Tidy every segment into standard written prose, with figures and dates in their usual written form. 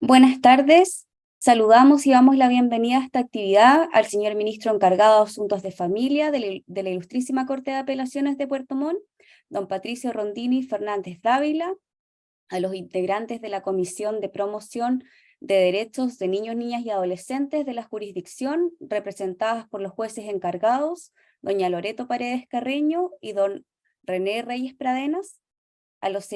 Buenas tardes. Saludamos y damos la bienvenida a esta actividad al señor ministro encargado de Asuntos de Familia de la Ilustrísima Corte de Apelaciones de Puerto Montt, don Patricio Rondini Fernández Dávila, a los integrantes de la Comisión de Promoción de Derechos de Niños, Niñas y Adolescentes de la jurisdicción, representadas por los jueces encargados, doña Loreto Paredes Carreño y don René Reyes Pradenas, a las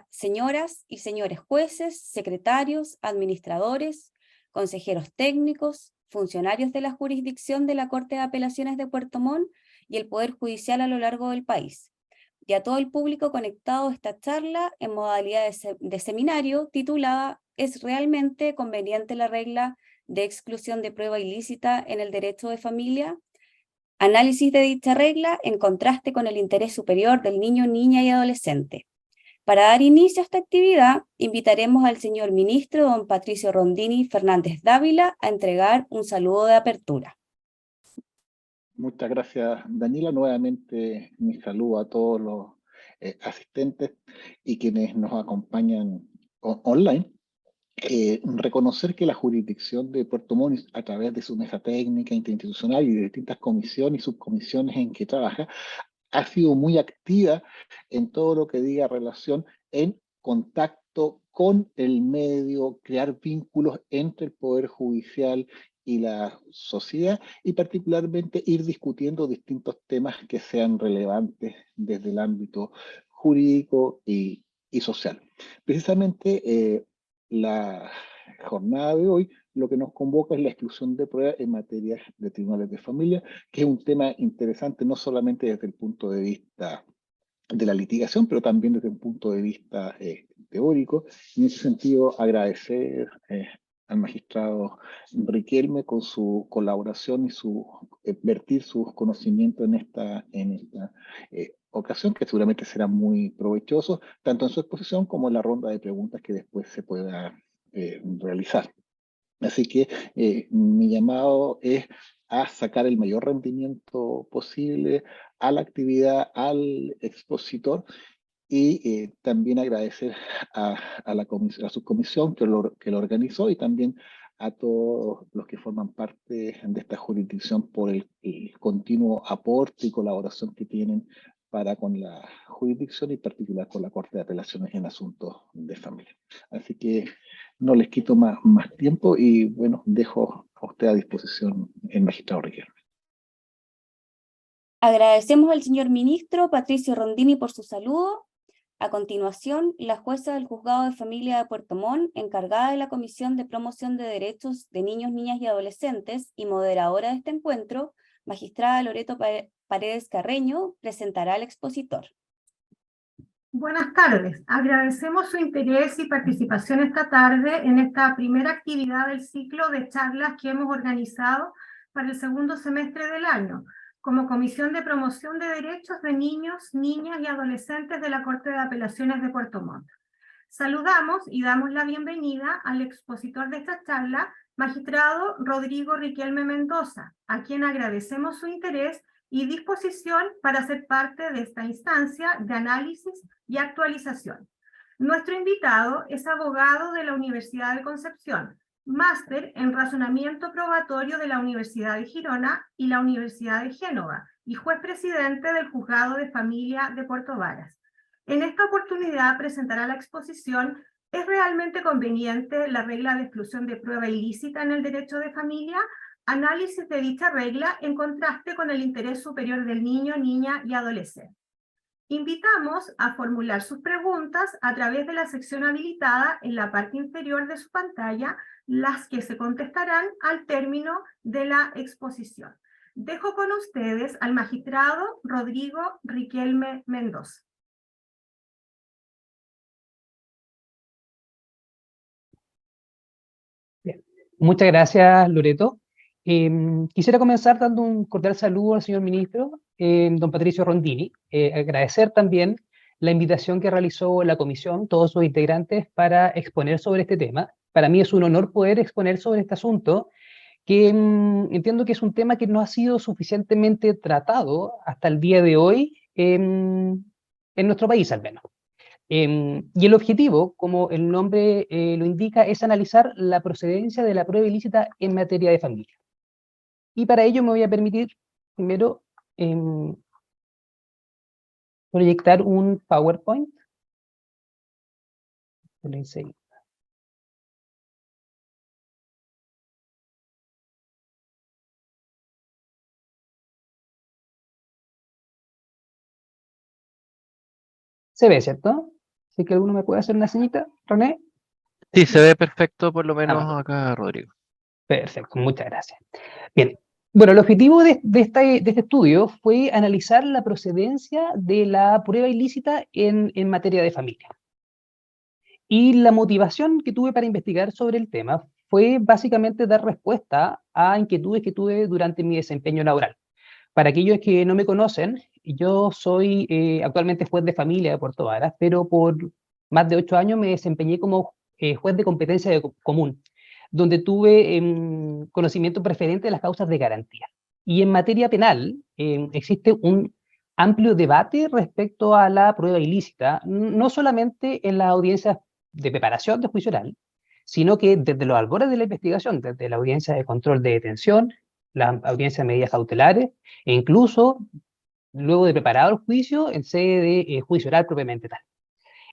señoras y señores jueces, secretarios, administradores, consejeros técnicos, funcionarios de la jurisdicción de la Corte de Apelaciones de Puerto Montt y el Poder Judicial a lo largo del país, y a todo el público conectado a esta charla en modalidad de seminario titulada ¿Es realmente conveniente la regla de exclusión de prueba ilícita en el derecho de familia? Análisis de dicha regla en contraste con el interés superior del niño, niña y adolescente. Para dar inicio a esta actividad, invitaremos al señor ministro, don Patricio Rondini Fernández Dávila, a entregar un saludo de apertura. Muchas gracias, Daniela. Nuevamente mi saludo a todos los asistentes y quienes nos acompañan online. Reconocer que la jurisdicción de Puerto Montt, a través de su mesa técnica interinstitucional y de distintas comisiones y subcomisiones en que trabaja, ha sido muy activa en todo lo que diga relación en contacto con el medio, crear vínculos entre el Poder Judicial y la sociedad, y particularmente ir discutiendo distintos temas que sean relevantes desde el ámbito jurídico y social. Precisamente la jornada de hoy lo que nos convoca es la exclusión de pruebas en materia de tribunales de familia, que es un tema interesante no solamente desde el punto de vista de la litigación, pero también desde un punto de vista teórico. En ese sentido, agradecer al magistrado Riquelme con su colaboración y su vertir sus conocimientos en esta ocasión, que seguramente será muy provechoso, tanto en su exposición como en la ronda de preguntas que después se pueda realizar. Así que mi llamado es a sacar el mayor rendimiento posible a la actividad, al expositor, y también agradecer a la subcomisión que lo organizó, y también a todos los que forman parte de esta jurisdicción por el continuo aporte y colaboración que tienen para con la jurisdicción y en particular con la Corte de Apelaciones en asuntos de familia. Así que no les quito más tiempo y bueno, dejo a usted a disposición el magistrado Riquelme. Agradecemos al señor ministro Patricio Rondini por su saludo. A continuación, la jueza del Juzgado de Familia de Puerto Montt, encargada de la Comisión de Promoción de Derechos de Niños, Niñas y Adolescentes y moderadora de este encuentro, magistrada Loreto Paredes Carreño, presentará al expositor. Buenas tardes. Agradecemos su interés y participación esta tarde en esta primera actividad del ciclo de charlas que hemos organizado para el segundo semestre del año, como Comisión de Promoción de Derechos de Niños, Niñas y Adolescentes de la Corte de Apelaciones de Puerto Montt. Saludamos y damos la bienvenida al expositor de esta charla, magistrado Rodrigo Riquelme Mendoza, a quien agradecemos su interés y disposición para ser parte de esta instancia de análisis y actualización. Nuestro invitado es abogado de la Universidad de Concepción, máster en razonamiento probatorio de la Universidad de Girona y la Universidad de Génova, y juez presidente del Juzgado de Familia de Puerto Varas. En esta oportunidad presentará la exposición ¿Es realmente conveniente la regla de exclusión de prueba ilícita en el derecho de familia? Análisis de dicha regla en contraste con el interés superior del niño, niña y adolescente. Invitamos a formular sus preguntas a través de la sección habilitada en la parte inferior de su pantalla, las que se contestarán al término de la exposición. Dejo con ustedes al magistrado Rodrigo Riquelme Mendoza. Bien. Muchas gracias, Loreto. Quisiera comenzar dando un cordial saludo al señor ministro, don Patricio Rondini. Agradecer también la invitación que realizó la comisión, todos sus integrantes, para exponer sobre este tema. Para mí es un honor poder exponer sobre este asunto, que entiendo que es un tema que no ha sido suficientemente tratado hasta el día de hoy en nuestro país, al menos. Y el objetivo, como el nombre lo indica, es analizar la procedencia de la prueba ilícita en materia de familia. Y para ello me voy a permitir primero proyectar un PowerPoint. Se ve, ¿cierto? Así que alguno me puede hacer una señita, René. Sí, se ve perfecto, por lo Ah, menos acá, Rodrigo. perfecto, muchas gracias. Bien, bueno, el objetivo de este estudio fue analizar la procedencia de la prueba ilícita en materia de familia. Y la motivación que tuve para investigar sobre el tema fue básicamente dar respuesta a inquietudes que tuve durante mi desempeño laboral. Para aquellos que no me conocen, yo soy actualmente juez de familia de Puerto Varas, pero por más de 8 años me desempeñé como juez de competencia común, donde tuve conocimiento preferente de las causas de garantía. Y en materia penal existe un amplio debate respecto a la prueba ilícita, no solamente en las audiencias de preparación de juicio oral, sino que desde los albores de la investigación, desde la audiencia de control de detención, la audiencia de medidas cautelares, e incluso luego de preparado el juicio en sede de juicio oral propiamente tal.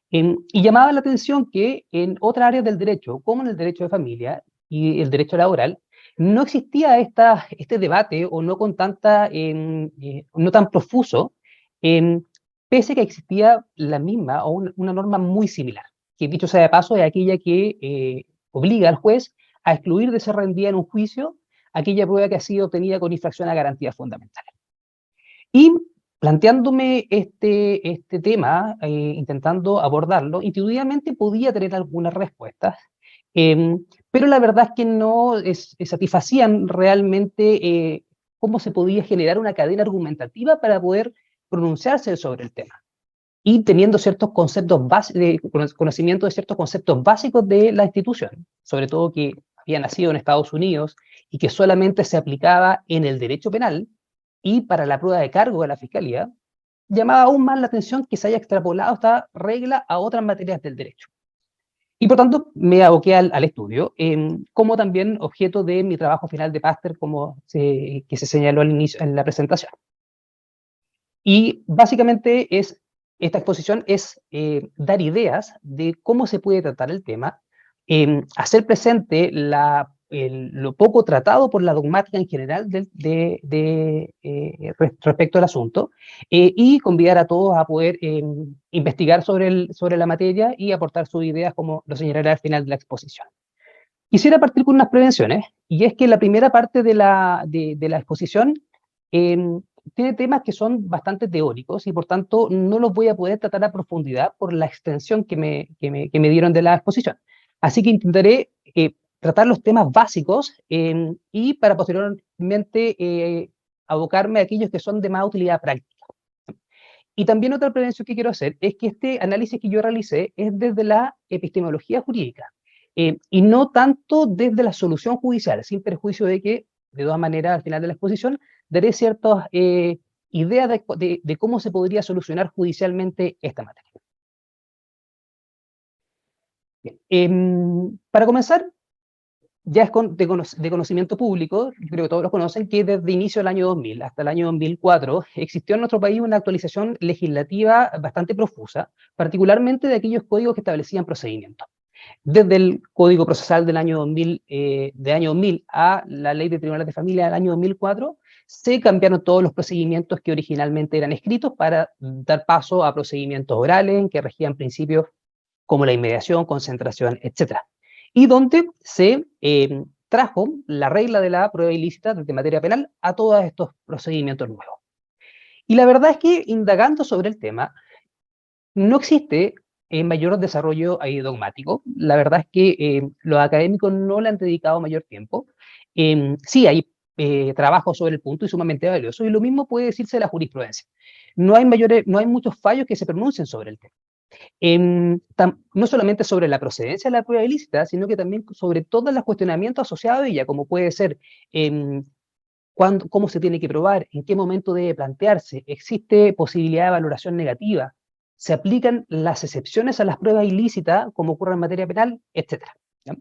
Y llamaba la atención que en otras áreas del derecho, como en el derecho de familia y el derecho laboral, no existía este debate o no con tanta, no tan profuso, pese a que existía la misma o una norma muy similar, que dicho sea de paso es aquella que obliga al juez a excluir de ser rendida en un juicio aquella prueba que ha sido obtenida con infracción a garantías fundamentales. Y planteándome este tema, intentando abordarlo, intuitivamente podía tener algunas respuestas, pero la verdad es que no satisfacían realmente cómo se podía generar una cadena argumentativa para poder pronunciarse sobre el tema. Y teniendo ciertos conceptos conocimiento de ciertos conceptos básicos de la institución, sobre todo que había nacido en Estados Unidos y que solamente se aplicaba en el derecho penal y para la prueba de cargo de la fiscalía, llamaba aún más la atención que se haya extrapolado esta regla a otras materias del derecho. Y por tanto me aboqué al estudio, como también objeto de mi trabajo final de máster, que se señaló al inicio en la presentación. Y básicamente esta exposición es dar ideas de cómo se puede tratar el tema, hacer presente lo poco tratado por la dogmática en general respecto al asunto, y convidar a todos a poder investigar sobre la materia y aportar sus ideas, como lo señalaré al final de la exposición. Quisiera partir con unas prevenciones, y es que la primera parte de la exposición tiene temas que son bastante teóricos y por tanto no los voy a poder tratar a profundidad por la extensión que me dieron de la exposición. Así que intentaré tratar los temas básicos y para posteriormente abocarme a aquellos que son de más utilidad práctica. Y también otra prevención que quiero hacer es que este análisis que yo realicé es desde la epistemología jurídica y no tanto desde la solución judicial, sin perjuicio de que, de todas maneras, al final de la exposición, daré ciertas ideas de cómo se podría solucionar judicialmente esta materia. Bien, para comenzar, ya es de conocimiento público, creo que todos lo conocen, que desde inicio del año 2000 hasta el año 2004 existió en nuestro país una actualización legislativa bastante profusa, particularmente de aquellos códigos que establecían procedimientos. Desde el Código Procesal del año 2000, año 2000 a la Ley de Tribunales de Familia del año 2004, se cambiaron todos los procedimientos que originalmente eran escritos para dar paso a procedimientos orales en que regían principios como la inmediación, concentración, etc. Y donde se trajo la regla de la prueba ilícita desde materia penal a todos estos procedimientos nuevos. Y la verdad es que, indagando sobre el tema, no existe mayor desarrollo ahí dogmático. La verdad es que los académicos no le han dedicado mayor tiempo. Sí, hay trabajos sobre el punto y sumamente valiosos, y lo mismo puede decirse de la jurisprudencia. No hay muchos fallos que se pronuncien sobre el tema. No solamente sobre la procedencia de la prueba ilícita, sino que también sobre todos los cuestionamientos asociados a ella, como puede ser cómo se tiene que probar, en qué momento debe plantearse, existe posibilidad de valoración negativa, se aplican las excepciones a las pruebas ilícitas, como ocurre en materia penal, etc. ¿Ya?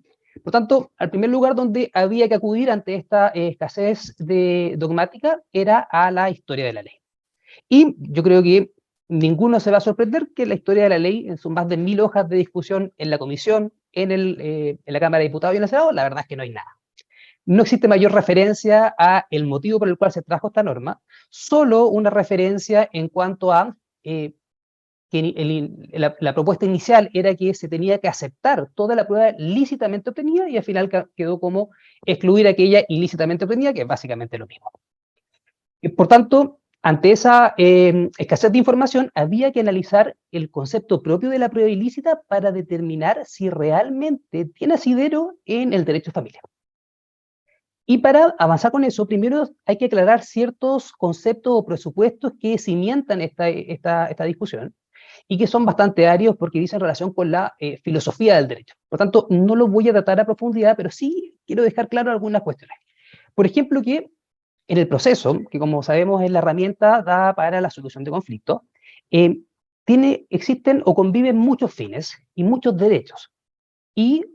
Por tanto, al primer lugar donde había que acudir ante esta escasez dogmática era a la historia de la ley. Y yo creo que ninguno se va a sorprender que la historia de la ley, en sus más de 1000 hojas de discusión en la comisión, en la Cámara de Diputados y en el Senado, la verdad es que no hay nada. No existe mayor referencia a el motivo por el cual se trajo esta norma, solo una referencia en cuanto a que la propuesta inicial era que se tenía que aceptar toda la prueba lícitamente obtenida y al final quedó como excluir aquella ilícitamente obtenida, que es básicamente lo mismo. Por tanto, ante esa escasez de información, había que analizar el concepto propio de la prueba ilícita para determinar si realmente tiene asidero en el derecho de familia. Y para avanzar con eso, primero hay que aclarar ciertos conceptos o presupuestos que cimientan esta discusión y que son bastante arios porque dicen relación con la filosofía del derecho. Por tanto, no lo voy a tratar a profundidad, pero sí quiero dejar claro algunas cuestiones. Por ejemplo, que en el proceso, que como sabemos es la herramienta dada para la solución de conflictos, existen o conviven muchos fines y muchos derechos. Y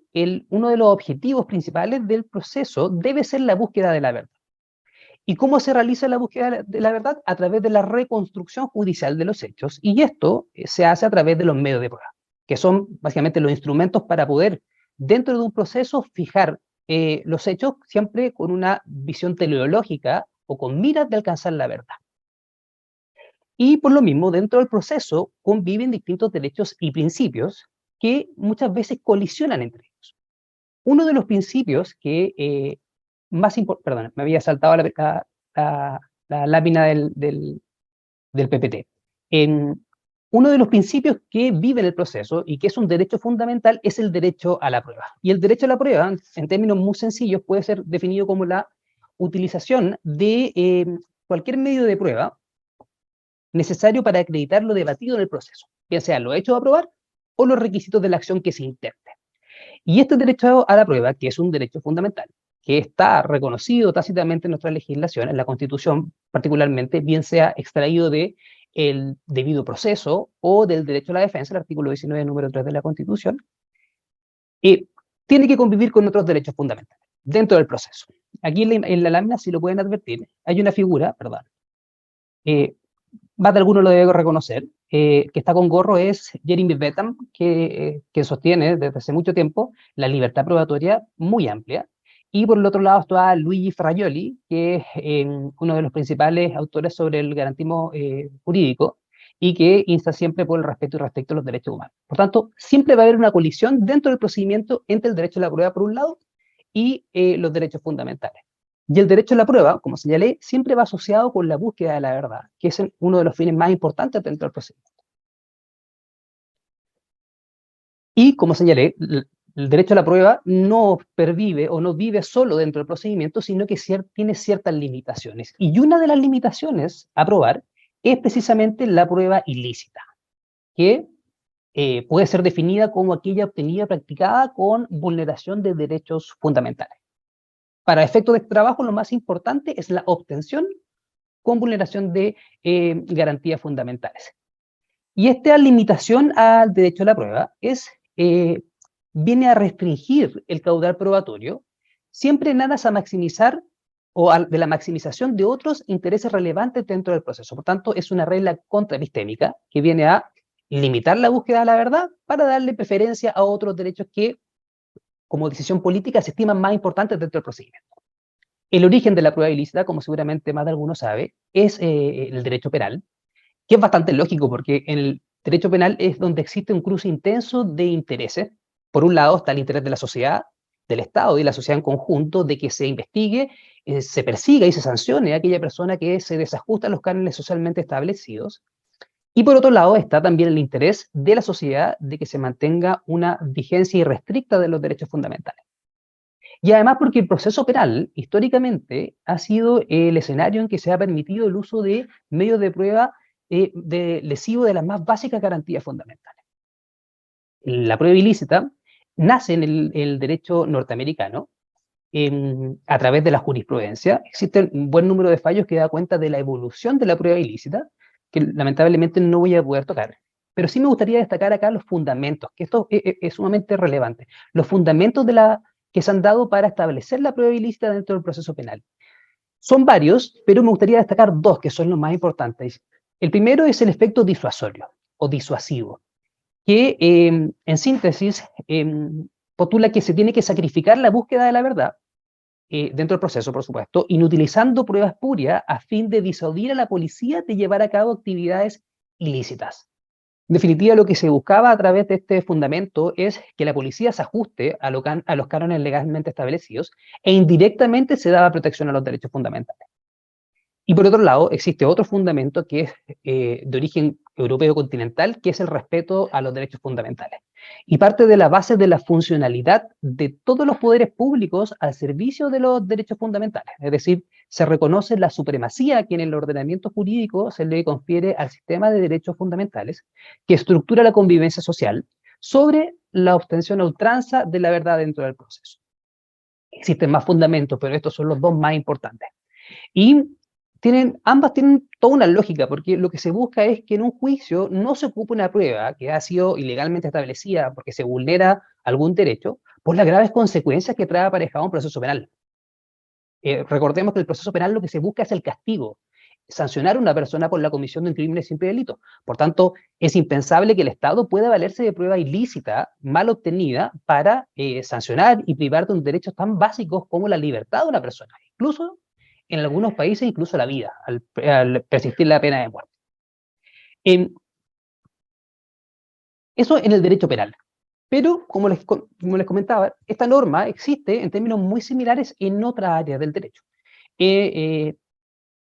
uno de los objetivos principales del proceso debe ser la búsqueda de la verdad. ¿Y cómo se realiza la búsqueda de la verdad? A través de la reconstrucción judicial de los hechos. Y esto se hace a través de los medios de prueba, que son básicamente los instrumentos para poder, dentro de un proceso, fijar los hechos siempre con una visión teleológica o con miras de alcanzar la verdad. Y por lo mismo, dentro del proceso conviven distintos derechos y principios que muchas veces colisionan entre ellos. Uno de los principios que más importante, perdón, me había saltado la lámina del PPT. Uno de los principios que vive en el proceso y que es un derecho fundamental es el derecho a la prueba. Y el derecho a la prueba, en términos muy sencillos, puede ser definido como la utilización de cualquier medio de prueba necesario para acreditar lo debatido en el proceso, bien sea los hechos a probar o los requisitos de la acción que se intente. Y este derecho a la prueba, que es un derecho fundamental, que está reconocido tácitamente en nuestra legislación, en la Constitución particularmente, bien sea extraído del debido proceso o del derecho a la defensa, el artículo 19, número 3 de la Constitución, tiene que convivir con otros derechos fundamentales dentro del proceso. Aquí en la lámina, si lo pueden advertir, hay una figura, perdón, más de alguno lo debe reconocer, que está con gorro, es Jeremy Bentham, que sostiene desde hace mucho tiempo la libertad probatoria muy amplia. Y por el otro lado está Luigi Ferrajoli, que es uno de los principales autores sobre el garantismo jurídico y que insta siempre por el respeto y respecto a los derechos humanos. Por tanto, siempre va a haber una colisión dentro del procedimiento entre el derecho a la prueba por un lado y los derechos fundamentales. Y el derecho a la prueba, como señalé, siempre va asociado con la búsqueda de la verdad, que es uno de los fines más importantes dentro del procedimiento. Y, como señalé, el derecho a la prueba no pervive o no vive solo dentro del procedimiento, sino que tiene ciertas limitaciones. Y una de las limitaciones a probar es precisamente la prueba ilícita, que puede ser definida como aquella obtenida practicada con vulneración de derechos fundamentales. Para efectos de este trabajo, lo más importante es la obtención con vulneración de garantías fundamentales. Y esta limitación al derecho a la prueba viene a restringir el caudal probatorio, siempre en aras a maximizar o de la maximización de otros intereses relevantes dentro del proceso. Por tanto, es una regla contraepistémica que viene a limitar la búsqueda de la verdad para darle preferencia a otros derechos que, como decisión política, se estiman más importantes dentro del procedimiento. El origen de la prueba ilícita, como seguramente más de alguno sabe, es el derecho penal, que es bastante lógico porque en el derecho penal es donde existe un cruce intenso de intereses. Por un lado está el interés de la sociedad, del Estado y de la sociedad en conjunto de que se investigue, se persiga y se sancione a aquella persona que se desajusta a los cánones socialmente establecidos. Y por otro lado está también el interés de la sociedad de que se mantenga una vigencia irrestricta de los derechos fundamentales. Y además porque el proceso penal, históricamente, ha sido el escenario en que se ha permitido el uso de medios de prueba lesivo de las más básicas garantías fundamentales. La prueba ilícita nace en el derecho norteamericano a través de la jurisprudencia. Existen un buen número de fallos que da cuenta de la evolución de la prueba ilícita, que lamentablemente no voy a poder tocar. pero sí me gustaría destacar acá los fundamentos, que esto es sumamente relevante, los fundamentos que se han dado para establecer la prueba ilícita dentro del proceso penal. Son varios, pero me gustaría destacar dos que son los más importantes. El primero es el efecto disuasorio o disuasivo, que en síntesis postula que se tiene que sacrificar la búsqueda de la verdad dentro del proceso, por supuesto, inutilizando pruebas espurias a fin de disuadir a la policía de llevar a cabo actividades ilícitas. En definitiva, lo que se buscaba a través de este fundamento es que la policía se ajuste a los cánones legalmente establecidos e indirectamente se daba protección a los derechos fundamentales. Y por otro lado, existe otro fundamento que es de origen europeo continental, que es el respeto a los derechos fundamentales. Y parte de la base de la funcionalidad de todos los poderes públicos al servicio de los derechos fundamentales. Es decir, se reconoce la supremacía que en el ordenamiento jurídico se le confiere al sistema de derechos fundamentales, que estructura la convivencia social sobre la obtención a ultranza de la verdad dentro del proceso. Existen más fundamentos, pero estos son los dos más importantes. Y ambas tienen toda una lógica, porque lo que se busca es que en un juicio no se ocupe una prueba que ha sido ilegalmente establecida porque se vulnera algún derecho, por las graves consecuencias que trae aparejado un proceso penal. Recordemos que el proceso penal lo que se busca es el castigo, sancionar a una persona por la comisión de un crimen sin delito. Por tanto, es impensable que el Estado pueda valerse de prueba ilícita, mal obtenida, para sancionar y privar de un derecho tan básicos como la libertad de una persona. Incluso en algunos países, incluso la vida, al persistir la pena de muerte. Eso en el derecho penal. Pero, como les comentaba, esta norma existe en términos muy similares en otras áreas del derecho. En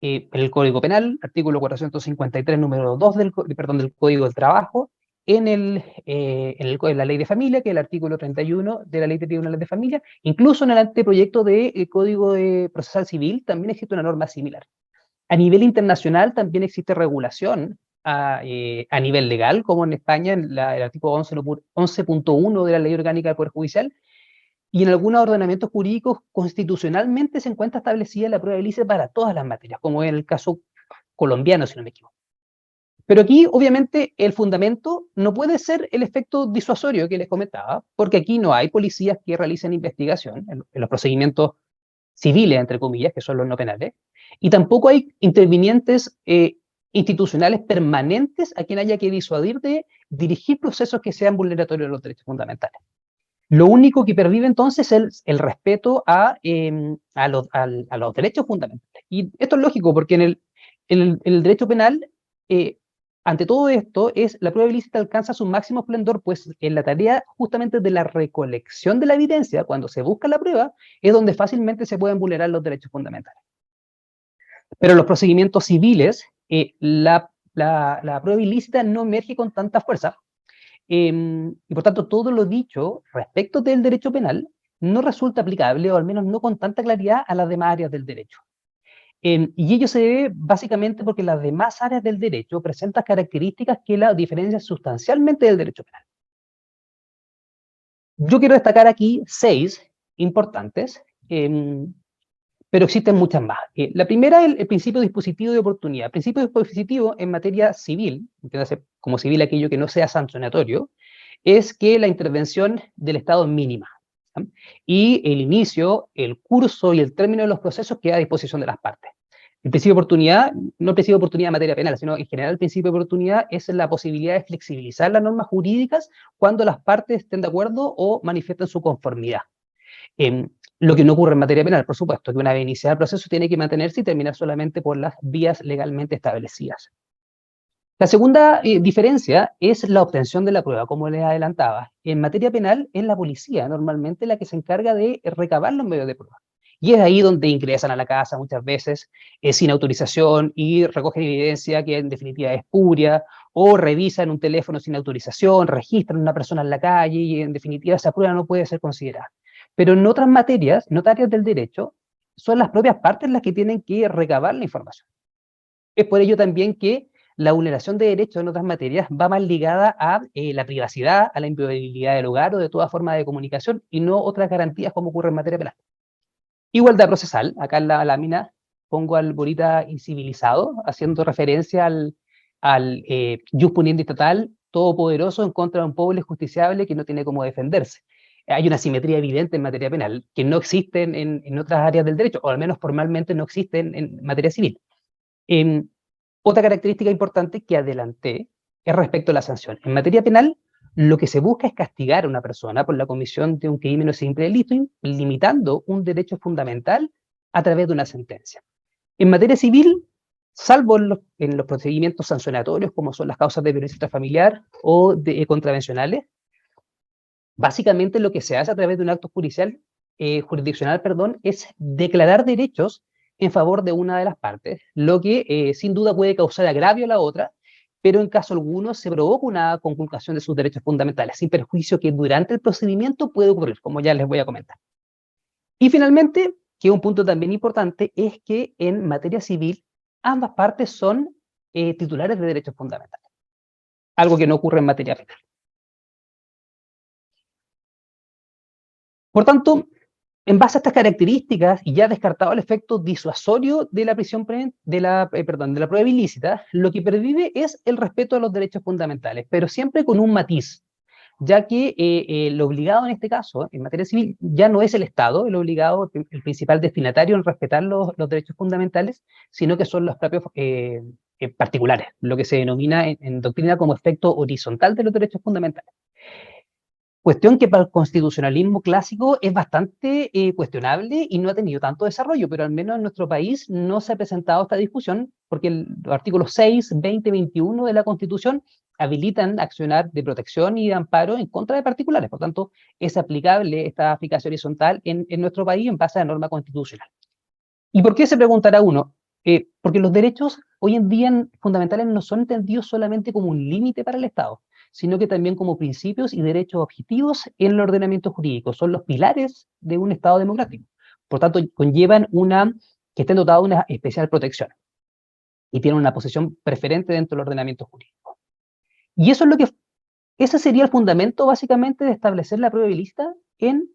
el Código Penal, artículo 453, número 2 del Código del Trabajo, en la Ley de Familia, que es el artículo 31 de la Ley de Tribunales de Familia, incluso en el anteproyecto de Código Procesal Civil también existe una norma similar. A nivel internacional también existe regulación a nivel legal, como en España, en el artículo 11.1 de la Ley Orgánica del Poder Judicial, y en algunos ordenamientos jurídicos constitucionalmente se encuentra establecida la prueba ilícita para todas las materias, como en el caso colombiano, si no me equivoco. Pero aquí, obviamente, el fundamento no puede ser el efecto disuasorio que les comentaba, porque aquí no hay policías que realicen investigación en los procedimientos civiles, entre comillas, que son los no penales, y tampoco hay intervinientes institucionales permanentes a quien haya que disuadir de dirigir procesos que sean vulneratorios de los derechos fundamentales. Lo único que pervive entonces es el respeto a los derechos fundamentales. Y esto es lógico, porque en el derecho penal, ante todo esto, la prueba ilícita alcanza su máximo esplendor, pues en la tarea justamente de la recolección de la evidencia, cuando se busca la prueba, es donde fácilmente se pueden vulnerar los derechos fundamentales. Pero en los procedimientos civiles, la prueba ilícita no emerge con tanta fuerza, y por tanto todo lo dicho respecto del derecho penal no resulta aplicable, o al menos no con tanta claridad, a las demás áreas del derecho. Y ello se debe básicamente porque las demás áreas del derecho presentan características que la diferencian sustancialmente del derecho penal. Yo quiero destacar aquí 6 importantes, pero existen muchas más. La primera es el principio dispositivo de oportunidad. El principio dispositivo en materia civil, entiéndase como civil aquello que no sea sancionatorio, es que la intervención del Estado es mínima, ¿sí? Y el inicio, el curso y el término de los procesos queda a disposición de las partes. El principio de oportunidad, no el principio de oportunidad en materia penal, sino en general el principio de oportunidad es la posibilidad de flexibilizar las normas jurídicas cuando las partes estén de acuerdo o manifiesten su conformidad. Lo que no ocurre en materia penal, por supuesto, que una vez iniciado el proceso tiene que mantenerse y terminar solamente por las vías legalmente establecidas. La segunda diferencia es la obtención de la prueba, como les adelantaba. En materia penal es la policía normalmente la que se encarga de recabar los medios de prueba. Y es ahí donde ingresan a la casa muchas veces sin autorización y recogen evidencia que en definitiva es espuria, o revisan un teléfono sin autorización, registran a una persona en la calle y en definitiva esa prueba no puede ser considerada. Pero en otras materias, en otras áreas del derecho, son las propias partes las que tienen que recabar la información. Es por ello también que la vulneración de derechos en otras materias va más ligada a la privacidad, a la inviolabilidad del hogar o de toda forma de comunicación, y no otras garantías como ocurre en materia penal. Igualdad procesal, acá en la lámina pongo al Borita incivilizado, haciendo referencia al jus puniendi estatal, todopoderoso en contra de un pobre justiciable que no tiene cómo defenderse. Hay una simetría evidente en materia penal que no existe en otras áreas del derecho, o al menos formalmente no existe en materia civil. Otra característica importante que adelanté es respecto a la sanción. En materia penal, lo que se busca es castigar a una persona por la comisión de un crimen o simple delito, limitando un derecho fundamental a través de una sentencia. En materia civil, salvo en los procedimientos sancionatorios, como son las causas de violencia intrafamiliar o contravencionales, básicamente lo que se hace a través de un acto jurisdiccional, es declarar derechos en favor de una de las partes, lo que sin duda puede causar agravio a la otra, pero en caso alguno se provoca una conculcación de sus derechos fundamentales, sin perjuicio que durante el procedimiento puede ocurrir, como ya les voy a comentar. Y finalmente, que un punto también importante es que en materia civil ambas partes son titulares de derechos fundamentales, algo que no ocurre en materia penal. Por tanto, en base a estas características, y ya descartado el efecto disuasorio de la de la prueba ilícita, lo que pervive es el respeto a los derechos fundamentales, pero siempre con un matiz, ya que el obligado en este caso, en materia civil, ya no es el Estado, el obligado, el principal destinatario en respetar los derechos fundamentales, sino que son los propios particulares, lo que se denomina en doctrina como efecto horizontal de los derechos fundamentales. Cuestión que para el constitucionalismo clásico es bastante cuestionable y no ha tenido tanto desarrollo, pero al menos en nuestro país no se ha presentado esta discusión porque los artículos 6, 20, 21 de la Constitución habilitan accionar de protección y de amparo en contra de particulares. Por tanto, es aplicable esta eficacia horizontal en nuestro país en base a la norma constitucional. ¿Y por qué se preguntará uno? Porque los derechos hoy en día fundamentales no son entendidos solamente como un límite para el Estado, sino que también como principios y derechos objetivos en el ordenamiento jurídico. Son los pilares de un Estado democrático. Por tanto, conllevan que estén dotados de una especial protección y tienen una posición preferente dentro del ordenamiento jurídico. Y eso es ese sería el fundamento básicamente de establecer la prueba ilícita en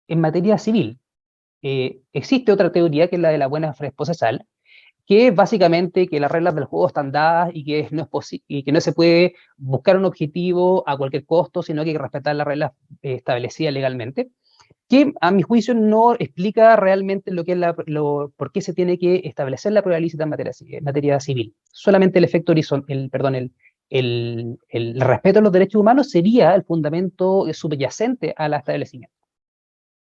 materia civil. Existe otra teoría que es la de la buena fe procesal, que es básicamente que las reglas del juego están dadas y que no se puede buscar un objetivo a cualquier costo, sino que hay que respetar las reglas establecidas legalmente, que a mi juicio no explica realmente lo que es por qué se tiene que establecer la prueba ilícita en materia civil. Solamente el efecto el respeto a los derechos humanos sería el fundamento subyacente al establecimiento.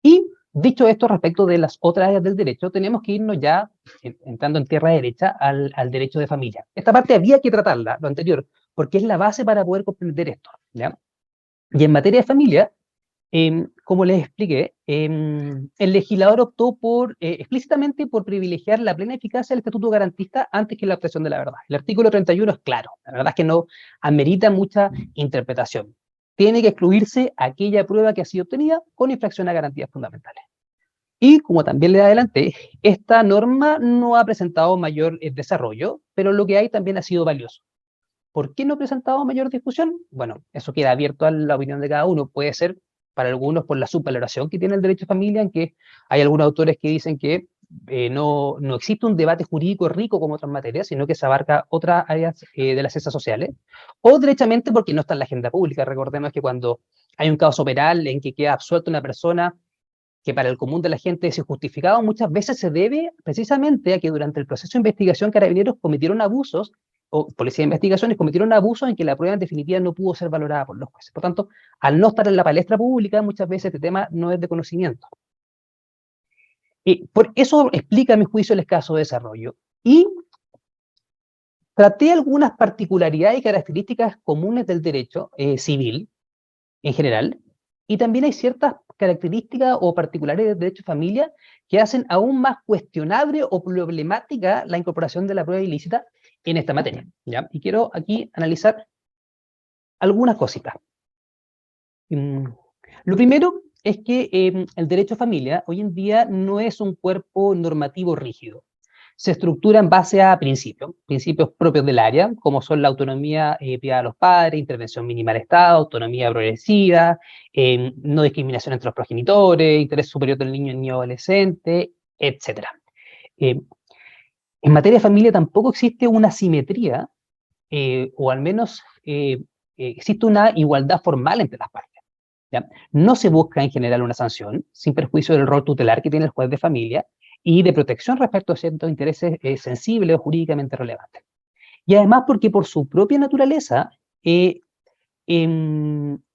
Y dicho esto, respecto de las otras áreas del derecho, tenemos que irnos ya, entrando en tierra derecha, al derecho de familia. Esta parte había que tratarla, lo anterior, porque es la base para poder comprender esto, ¿ya? Y en materia de familia, como les expliqué, el legislador optó explícitamente por privilegiar la plena eficacia del estatuto garantista antes que la obtención de la verdad. El artículo 31 es claro, la verdad es que no amerita mucha interpretación. Tiene que excluirse aquella prueba que ha sido obtenida con infracción a garantías fundamentales. Y como también le adelanté, esta norma no ha presentado mayor desarrollo, pero lo que hay también ha sido valioso. ¿Por qué no ha presentado mayor discusión? Bueno, eso queda abierto a la opinión de cada uno. Puede ser para algunos por la subvaloración que tiene el derecho de familia, en que hay algunos autores que dicen que no existe un debate jurídico rico como otras materias, sino que se abarca otras áreas de las ciencias sociales, o derechamente porque no está en la agenda pública. Recordemos que cuando hay un caso penal en que queda absuelta una persona que para el común de la gente es injustificado, muchas veces se debe precisamente a que durante el proceso de investigación Carabineros cometieron abusos, o Policía de Investigaciones cometieron abusos en que la prueba en definitiva no pudo ser valorada por los jueces. Por tanto, al no estar en la palestra pública, muchas veces este tema no es de conocimiento. Por eso explica a mi juicio el escaso desarrollo. Y traté algunas particularidades y características comunes del derecho civil en general, y también hay ciertas características o particulares del derecho de familia que hacen aún más cuestionable o problemática la incorporación de la prueba ilícita en esta materia, ¿ya? Y quiero aquí analizar algunas cositas. Lo primero es que el derecho a familia hoy en día no es un cuerpo normativo rígido. Se estructura en base a principios propios del área, como son la autonomía privada de los padres, intervención mínima del Estado, autonomía progresiva, no discriminación entre los progenitores, interés superior del niño y niño adolescente, etc. En materia de familia tampoco existe una simetría, o al menos existe una igualdad formal entre las partes. ¿Ya? No se busca en general una sanción, sin perjuicio del rol tutelar que tiene el juez de familia y de protección respecto a ciertos intereses sensibles o jurídicamente relevantes. Y además porque por su propia naturaleza, en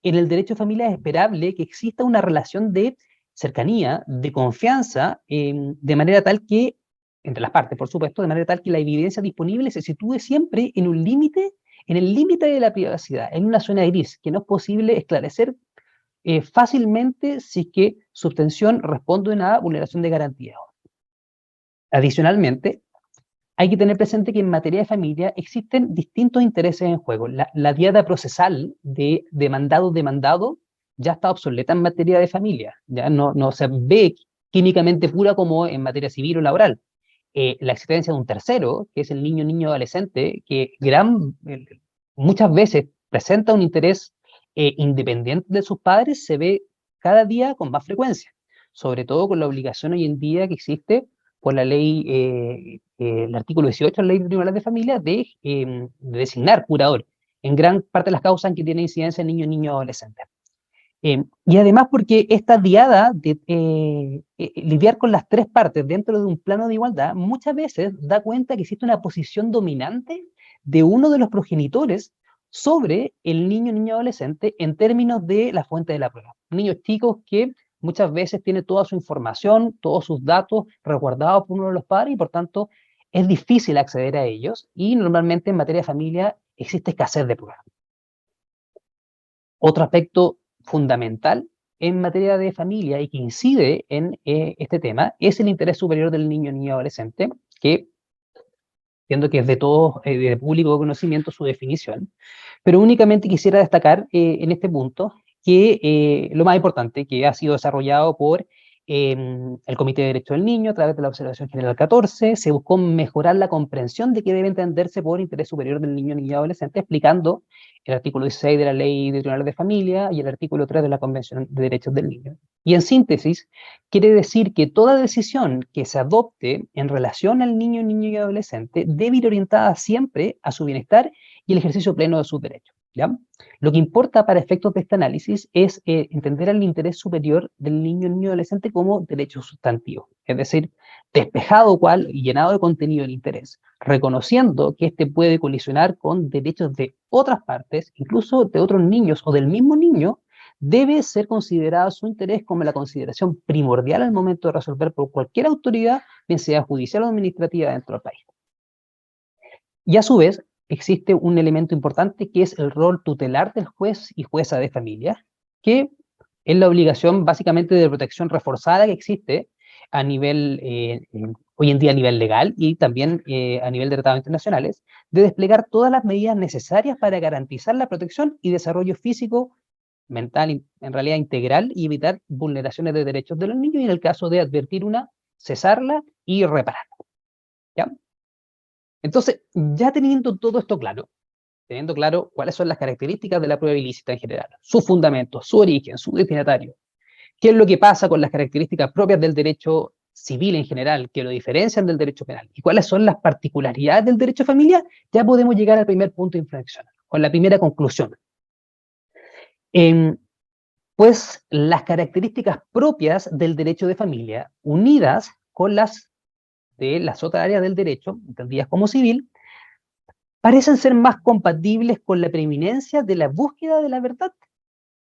el derecho de familia es esperable que exista una relación de cercanía, de confianza, de manera tal que, entre las partes, por supuesto, de manera tal que la evidencia disponible se sitúe siempre en un límite, en el límite de la privacidad, en una zona gris, que no es posible esclarecer fácilmente si es que su obtención responde a una vulneración de garantías. Adicionalmente, hay que tener presente que en materia de familia existen distintos intereses en juego. La diada procesal de demandado-demandado ya está obsoleta en materia de familia. Ya no se ve químicamente pura como en materia civil o laboral. La existencia de un tercero, que es el niño adolescente, que muchas veces presenta un interés independiente de sus padres, se ve cada día con más frecuencia, sobre todo con la obligación hoy en día que existe por la ley, el artículo 18 de la ley de tribunales de familia, de designar curador en gran parte de las causas en que tiene incidencia en niños adolescentes. Y además porque esta diada de lidiar con las tres partes dentro de un plano de igualdad muchas veces da cuenta que existe una posición dominante de uno de los progenitores sobre el niño adolescente en términos de la fuente de la prueba. Niños chicos que muchas veces tienen toda su información, todos sus datos resguardados por uno de los padres y por tanto es difícil acceder a ellos y normalmente en materia de familia existe escasez de pruebas. Otro aspecto fundamental en materia de familia y que incide en este tema es el interés superior del niño adolescente, que entiendo que es de todos, de público conocimiento su definición, pero únicamente quisiera destacar en este punto que lo más importante que ha sido desarrollado por el Comité de Derechos del Niño a través de la Observación General 14, se buscó mejorar la comprensión de qué debe entenderse por interés superior del niño y adolescente, explicando el artículo 16 de la Ley de Tribunales de Familia y el artículo 3 de la Convención de Derechos del Niño. Y en síntesis, quiere decir que toda decisión que se adopte en relación al niño y adolescente debe ir orientada siempre a su bienestar y el ejercicio pleno de sus derechos. ¿Ya? Lo que importa para efectos de este análisis es entender el interés superior del niño adolescente como derecho sustantivo, es decir, despejado cual y llenado de contenido el interés, reconociendo que este puede colisionar con derechos de otras partes, incluso de otros niños o del mismo niño, debe ser considerado su interés como la consideración primordial al momento de resolver por cualquier autoridad, bien sea judicial o administrativa dentro del país. Y a su vez, existe un elemento importante que es el rol tutelar del juez y jueza de familia, que es la obligación básicamente de protección reforzada que existe a nivel, hoy en día a nivel legal y también a nivel de tratados internacionales, de desplegar todas las medidas necesarias para garantizar la protección y desarrollo físico, mental, en realidad integral, y evitar vulneraciones de derechos de los niños y en el caso de advertir una, cesarla y repararla. ¿Ya? Entonces, ya teniendo todo esto claro, teniendo claro cuáles son las características de la prueba ilícita en general, sus fundamentos, su origen, su destinatario, qué es lo que pasa con las características propias del derecho civil en general, que lo diferencian del derecho penal, y cuáles son las particularidades del derecho de familia, ya podemos llegar al primer punto de inflexión, con la primera conclusión. Pues las características propias del derecho de familia, unidas con las de las otras áreas del derecho, entendidas como civil, parecen ser más compatibles con la preeminencia de la búsqueda de la verdad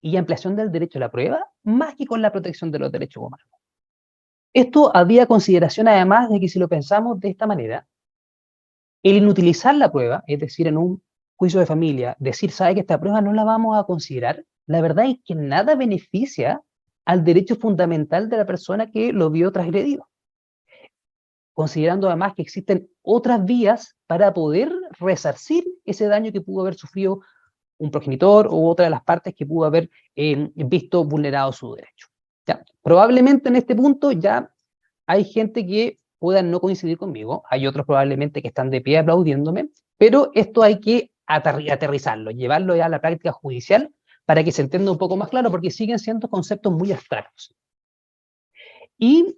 y ampliación del derecho a la prueba, más que con la protección de los derechos humanos. Esto había consideración además de que si lo pensamos de esta manera, el inutilizar la prueba, es decir, en un juicio de familia, decir, sabe que esta prueba no la vamos a considerar, la verdad es que nada beneficia al derecho fundamental de la persona que lo vio transgredido, considerando además que existen otras vías para poder resarcir ese daño que pudo haber sufrido un progenitor u otra de las partes que pudo haber visto vulnerado su derecho. ¿Ya? Probablemente en este punto ya hay gente que pueda no coincidir conmigo, hay otros probablemente que están de pie aplaudiéndome, pero esto hay que aterrizarlo, llevarlo ya a la práctica judicial para que se entienda un poco más claro, porque siguen siendo conceptos muy abstractos. Y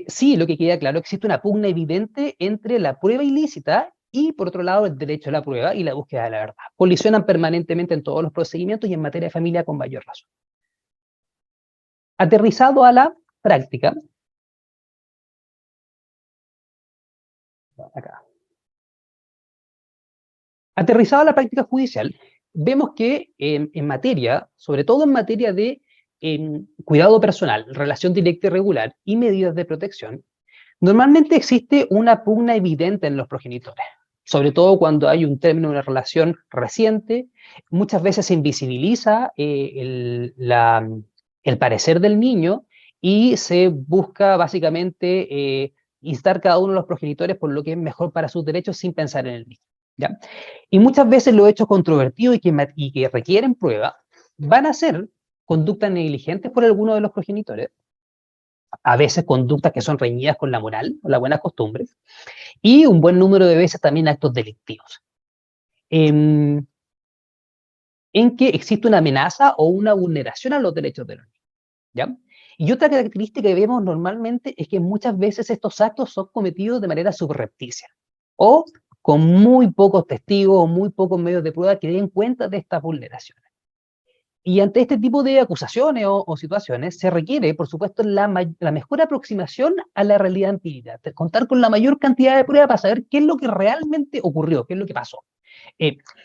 sí, lo que queda claro, existe una pugna evidente entre la prueba ilícita y por otro lado el derecho a la prueba y la búsqueda de la verdad. Colisionan permanentemente en todos los procedimientos y en materia de familia con mayor razón. Aterrizado a la práctica, acá. Aterrizado a la práctica judicial, vemos que en materia, sobre todo en materia de cuidado personal, relación directa y regular y medidas de protección, normalmente existe una pugna evidente en los progenitores, sobre todo cuando hay un término de una relación reciente. Muchas veces se invisibiliza el parecer del niño y se busca básicamente instar cada uno de los progenitores por lo que es mejor para sus derechos sin pensar en el niño, ¿ya? Y muchas veces los hechos controvertidos y que requieren prueba van a ser conductas negligentes por alguno de los progenitores, a veces conductas que son reñidas con la moral o las buenas costumbres, y un buen número de veces también actos delictivos, en que existe una amenaza o una vulneración a los derechos de los niños, ¿ya? Y otra característica que vemos normalmente es que muchas veces estos actos son cometidos de manera subrepticia, o con muy pocos testigos o muy pocos medios de prueba que den cuenta de estas vulneraciones. Y ante este tipo de acusaciones o situaciones se requiere, por supuesto, la mejor aproximación a la realidad empírica, contar con la mayor cantidad de pruebas para saber qué es lo que realmente ocurrió, qué es lo que pasó.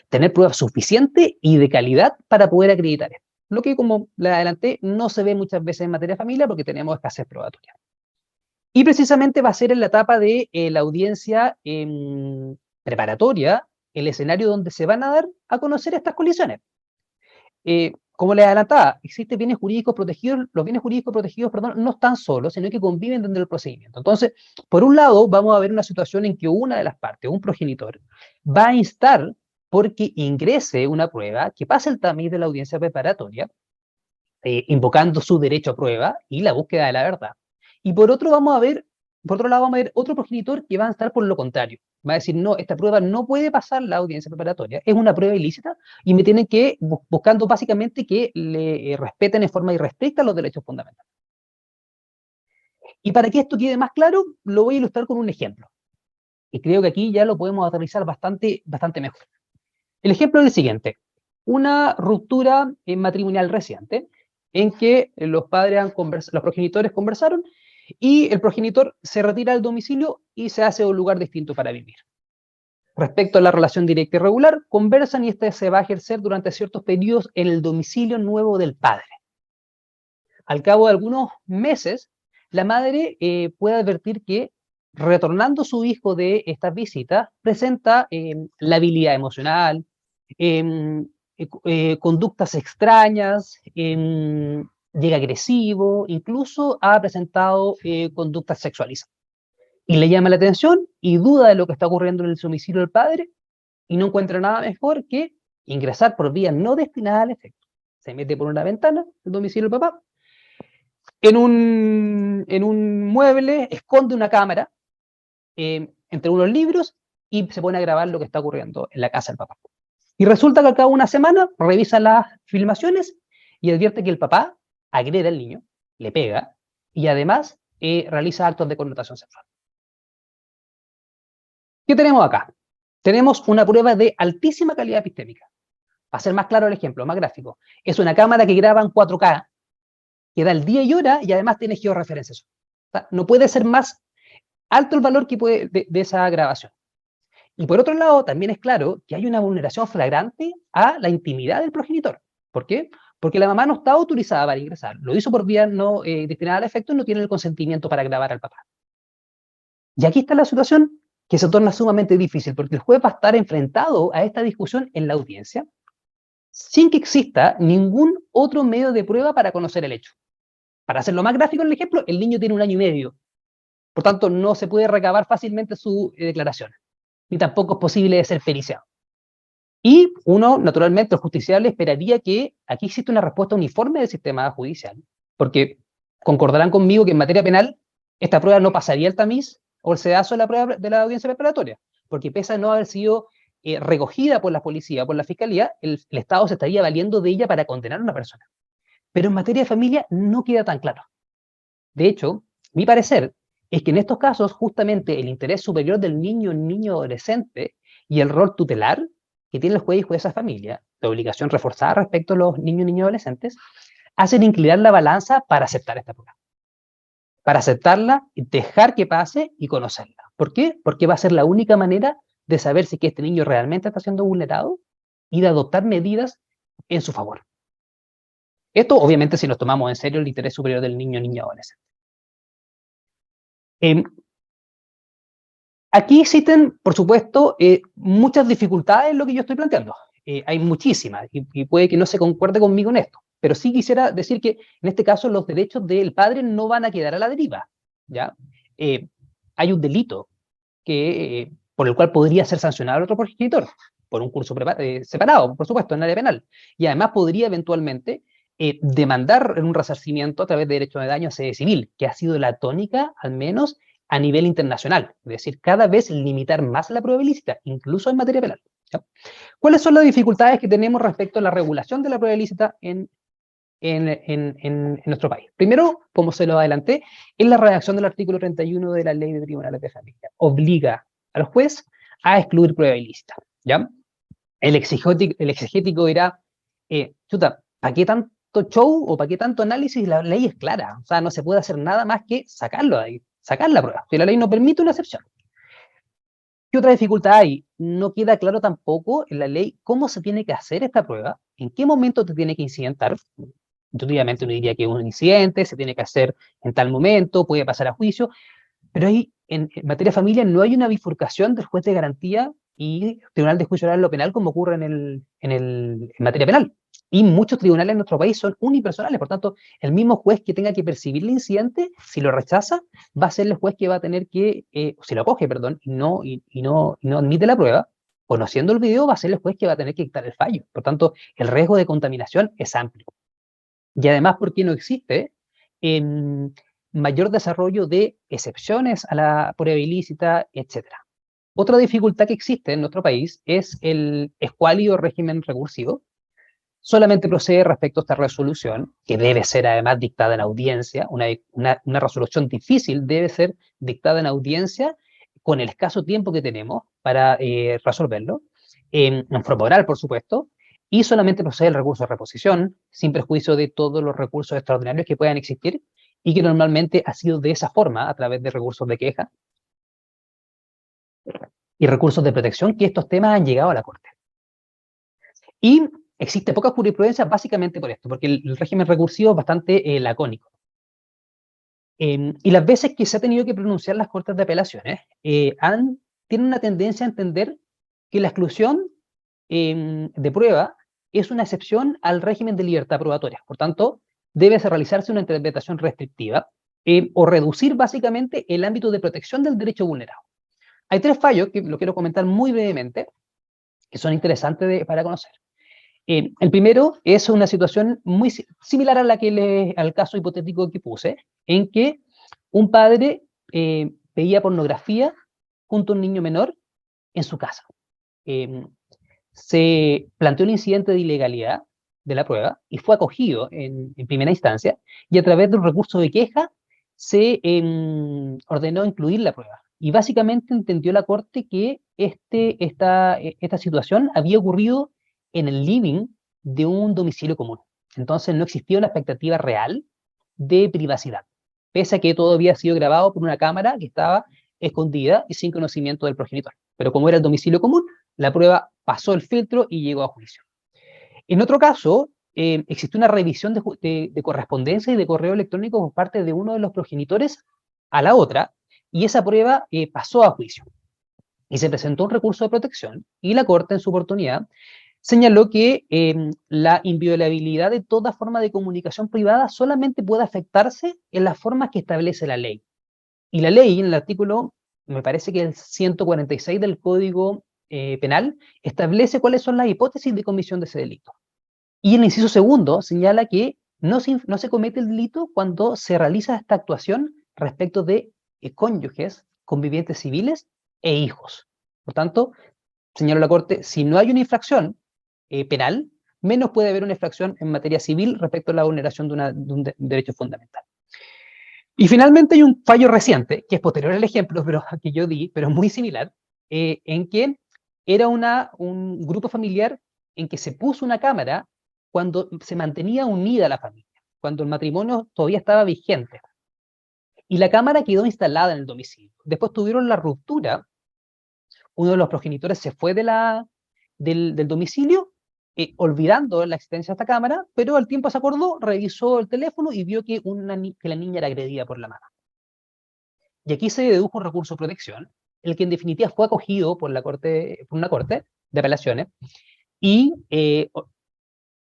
Tener pruebas suficientes y de calidad para poder acreditar esto. Lo que, como le adelanté, no se ve muchas veces en materia de familia porque tenemos escasez probatoria. Y precisamente va a ser en la etapa de la audiencia preparatoria el escenario donde se van a dar a conocer estas colisiones. Como les adelantaba, existen bienes jurídicos protegidos, los bienes jurídicos protegidos, perdón, no están solos, sino que conviven dentro del procedimiento. Entonces, por un lado, vamos a ver una situación en que una de las partes, un progenitor, va a instar porque ingrese una prueba que pase el tamiz de la audiencia preparatoria, invocando su derecho a prueba y la búsqueda de la verdad. Y por otro lado, vamos a ver otro progenitor que va a estar por lo contrario. Va a decir, no, esta prueba no puede pasar la audiencia preparatoria, es una prueba ilícita y me tienen que, buscando básicamente que le respeten en forma irrestricta los derechos fundamentales. Y para que esto quede más claro, lo voy a ilustrar con un ejemplo. Y creo que aquí ya lo podemos aterrizar bastante mejor. El ejemplo es el siguiente. Una ruptura matrimonial reciente en que los progenitores conversaron y el progenitor se retira del domicilio y se hace un lugar distinto para vivir. Respecto a la relación directa y regular, conversan y este se va a ejercer durante ciertos periodos en el domicilio nuevo del padre. Al cabo de algunos meses, la madre puede advertir que, retornando su hijo de estas visitas, presenta labilidad emocional, conductas extrañas, llega agresivo, incluso ha presentado conductas sexualizadas. Y le llama la atención y duda de lo que está ocurriendo en el domicilio del padre y no encuentra nada mejor que ingresar por vía no destinada al efecto. Se mete por una ventana del domicilio del papá, en un mueble esconde una cámara entre unos libros y se pone a grabar lo que está ocurriendo en la casa del papá. Y resulta que al cabo de una semana revisa las filmaciones y advierte que el papá agrede al niño, le pega y además realiza actos de connotación sexual. ¿Qué tenemos acá? Tenemos una prueba de altísima calidad epistémica. Para ser más claro el ejemplo, más gráfico, es una cámara que graba en 4K, que da el día y hora y además tiene georreferencias. O sea, no puede ser más alto el valor que de esa grabación. Y por otro lado, también es claro que hay una vulneración flagrante a la intimidad del progenitor. ¿Por qué? Porque la mamá no está autorizada para ingresar. Lo hizo por vía no destinada al efecto y no tiene el consentimiento para grabar al papá. Y aquí está la situación que se torna sumamente difícil, porque el juez va a estar enfrentado a esta discusión en la audiencia sin que exista ningún otro medio de prueba para conocer el hecho. Para hacerlo más gráfico en el ejemplo, el niño tiene 1 año y medio. Por tanto, no se puede recabar fácilmente su declaración, ni tampoco es posible de ser periciado. Y uno, naturalmente, el justiciable esperaría que aquí existe una respuesta uniforme del sistema judicial, porque concordarán conmigo que en materia penal esta prueba no pasaría el tamiz o el sedazo de la prueba de la audiencia preparatoria, porque pese a no haber sido recogida por la policía o por la fiscalía, el Estado se estaría valiendo de ella para condenar a una persona. Pero en materia de familia no queda tan claro. De hecho, mi parecer es que en estos casos justamente el interés superior del niño o niño adolescente y el rol tutelar que tiene el juez y jueza de familia, de obligación reforzada respecto a los niños, niñas y adolescentes, hacen inclinar la balanza para aceptar esta prueba. Para aceptarla, dejar que pase y conocerla. ¿Por qué? Porque va a ser la única manera de saber si que este niño realmente está siendo vulnerado y de adoptar medidas en su favor. Esto, obviamente, si nos tomamos en serio el interés superior del niño, niña o adolescente. Aquí existen, por supuesto, muchas dificultades en lo que yo estoy planteando. Hay muchísimas, y puede que no se concuerde conmigo en esto, pero sí quisiera decir que en este caso los derechos del padre no van a quedar a la deriva, ¿ya? Hay un delito por el cual podría ser sancionado el otro progenitor, por un curso separado, por supuesto, en el área penal, y además podría eventualmente demandar en un resarcimiento a través de derecho de daño a sede civil, que ha sido la tónica, al menos, a nivel internacional, es decir, cada vez limitar más la prueba ilícita, incluso en materia penal, ¿ya? ¿Cuáles son las dificultades que tenemos respecto a la regulación de la prueba ilícita en nuestro país? Primero, como se lo adelanté, es la redacción del artículo 31 de la Ley de Tribunales de Familia. Obliga a los jueces a excluir prueba ilícita, ¿ya? El exegético dirá, chuta, ¿para qué tanto show o para qué tanto análisis? La ley es clara, o sea, no se puede hacer nada más que sacarlo de ahí, sacar la prueba. Si la ley no permite una excepción. ¿Qué otra dificultad hay? No queda claro tampoco en la ley cómo se tiene que hacer esta prueba, en qué momento te tiene que incidentar. Intuitivamente uno diría que un incidente se tiene que hacer en tal momento, puede pasar a juicio, pero ahí en materia de familia no hay una bifurcación del juez de garantía y tribunal de juicio oral o penal como ocurre en materia penal. Y muchos tribunales en nuestro país son unipersonales, por tanto, el mismo juez que tenga que percibir el incidente, si lo rechaza, va a ser el juez que va a tener que, si lo acoge, perdón, y no admite la prueba, conociendo el video, va a ser el juez que va a tener que dictar el fallo. Por tanto, el riesgo de contaminación es amplio. Y además, porque no existe mayor desarrollo de excepciones a la prueba ilícita, etc. Otra dificultad que existe en nuestro país es el escuálido régimen recursivo. Solamente procede respecto a esta resolución, que debe ser además dictada en audiencia, una resolución difícil debe ser dictada en audiencia con el escaso tiempo que tenemos para resolverlo, en forma oral, por supuesto, y solamente procede el recurso de reposición, sin perjuicio de todos los recursos extraordinarios que puedan existir, y que normalmente ha sido de esa forma, a través de recursos de queja y recursos de protección, que estos temas han llegado a la Corte. Y existe poca jurisprudencia básicamente por esto, porque el régimen recursivo es bastante lacónico. Y las veces que se ha tenido que pronunciar las Cortes de Apelaciones, tienen una tendencia a entender que la exclusión de prueba es una excepción al régimen de libertad probatoria. Por tanto, debe realizarse una interpretación restrictiva o reducir básicamente el ámbito de protección del derecho vulnerado. Hay tres fallos que lo quiero comentar muy brevemente, que son interesantes para conocer. El primero es una situación muy similar a la al caso hipotético que puse, en que un padre veía pornografía junto a un niño menor en su casa. Se planteó un incidente de ilegalidad de la prueba y fue acogido en primera instancia, y a través de un recurso de queja se ordenó incluir la prueba. Y básicamente entendió la Corte que esta situación había ocurrido en el living de un domicilio común. Entonces no existía una expectativa real de privacidad, pese a que todo había sido grabado por una cámara que estaba escondida y sin conocimiento del progenitor. Pero como era el domicilio común, la prueba pasó el filtro y llegó a juicio. En otro caso, existió una revisión de correspondencia y de correo electrónico por parte de uno de los progenitores a la otra, y esa prueba pasó a juicio. Y se presentó un recurso de protección, y la Corte, en su oportunidad, señaló que la inviolabilidad de toda forma de comunicación privada solamente puede afectarse en las formas que establece la ley. Y la ley, en el artículo, me parece que el 146 del Código Penal, establece cuáles son las hipótesis de comisión de ese delito. Y en el inciso segundo señala que no se comete el delito cuando se realiza esta actuación respecto de cónyuges, convivientes civiles e hijos. Por tanto, señaló la Corte, si no hay una infracción penal, menos puede haber una infracción en materia civil respecto a la vulneración de un derecho fundamental. Y finalmente hay un fallo reciente, que es posterior al ejemplo que yo di, pero muy similar, en que era un grupo familiar en que se puso una cámara cuando se mantenía unida la familia, cuando el matrimonio todavía estaba vigente. Y la cámara quedó instalada en el domicilio. Después tuvieron la ruptura, uno de los progenitores se fue del domicilio, olvidando la existencia de esta cámara, pero al tiempo se acordó, revisó el teléfono y vio que la niña era agredida por la mamá. Y aquí se dedujo un recurso de protección, el que en definitiva fue acogido por una corte de apelaciones, y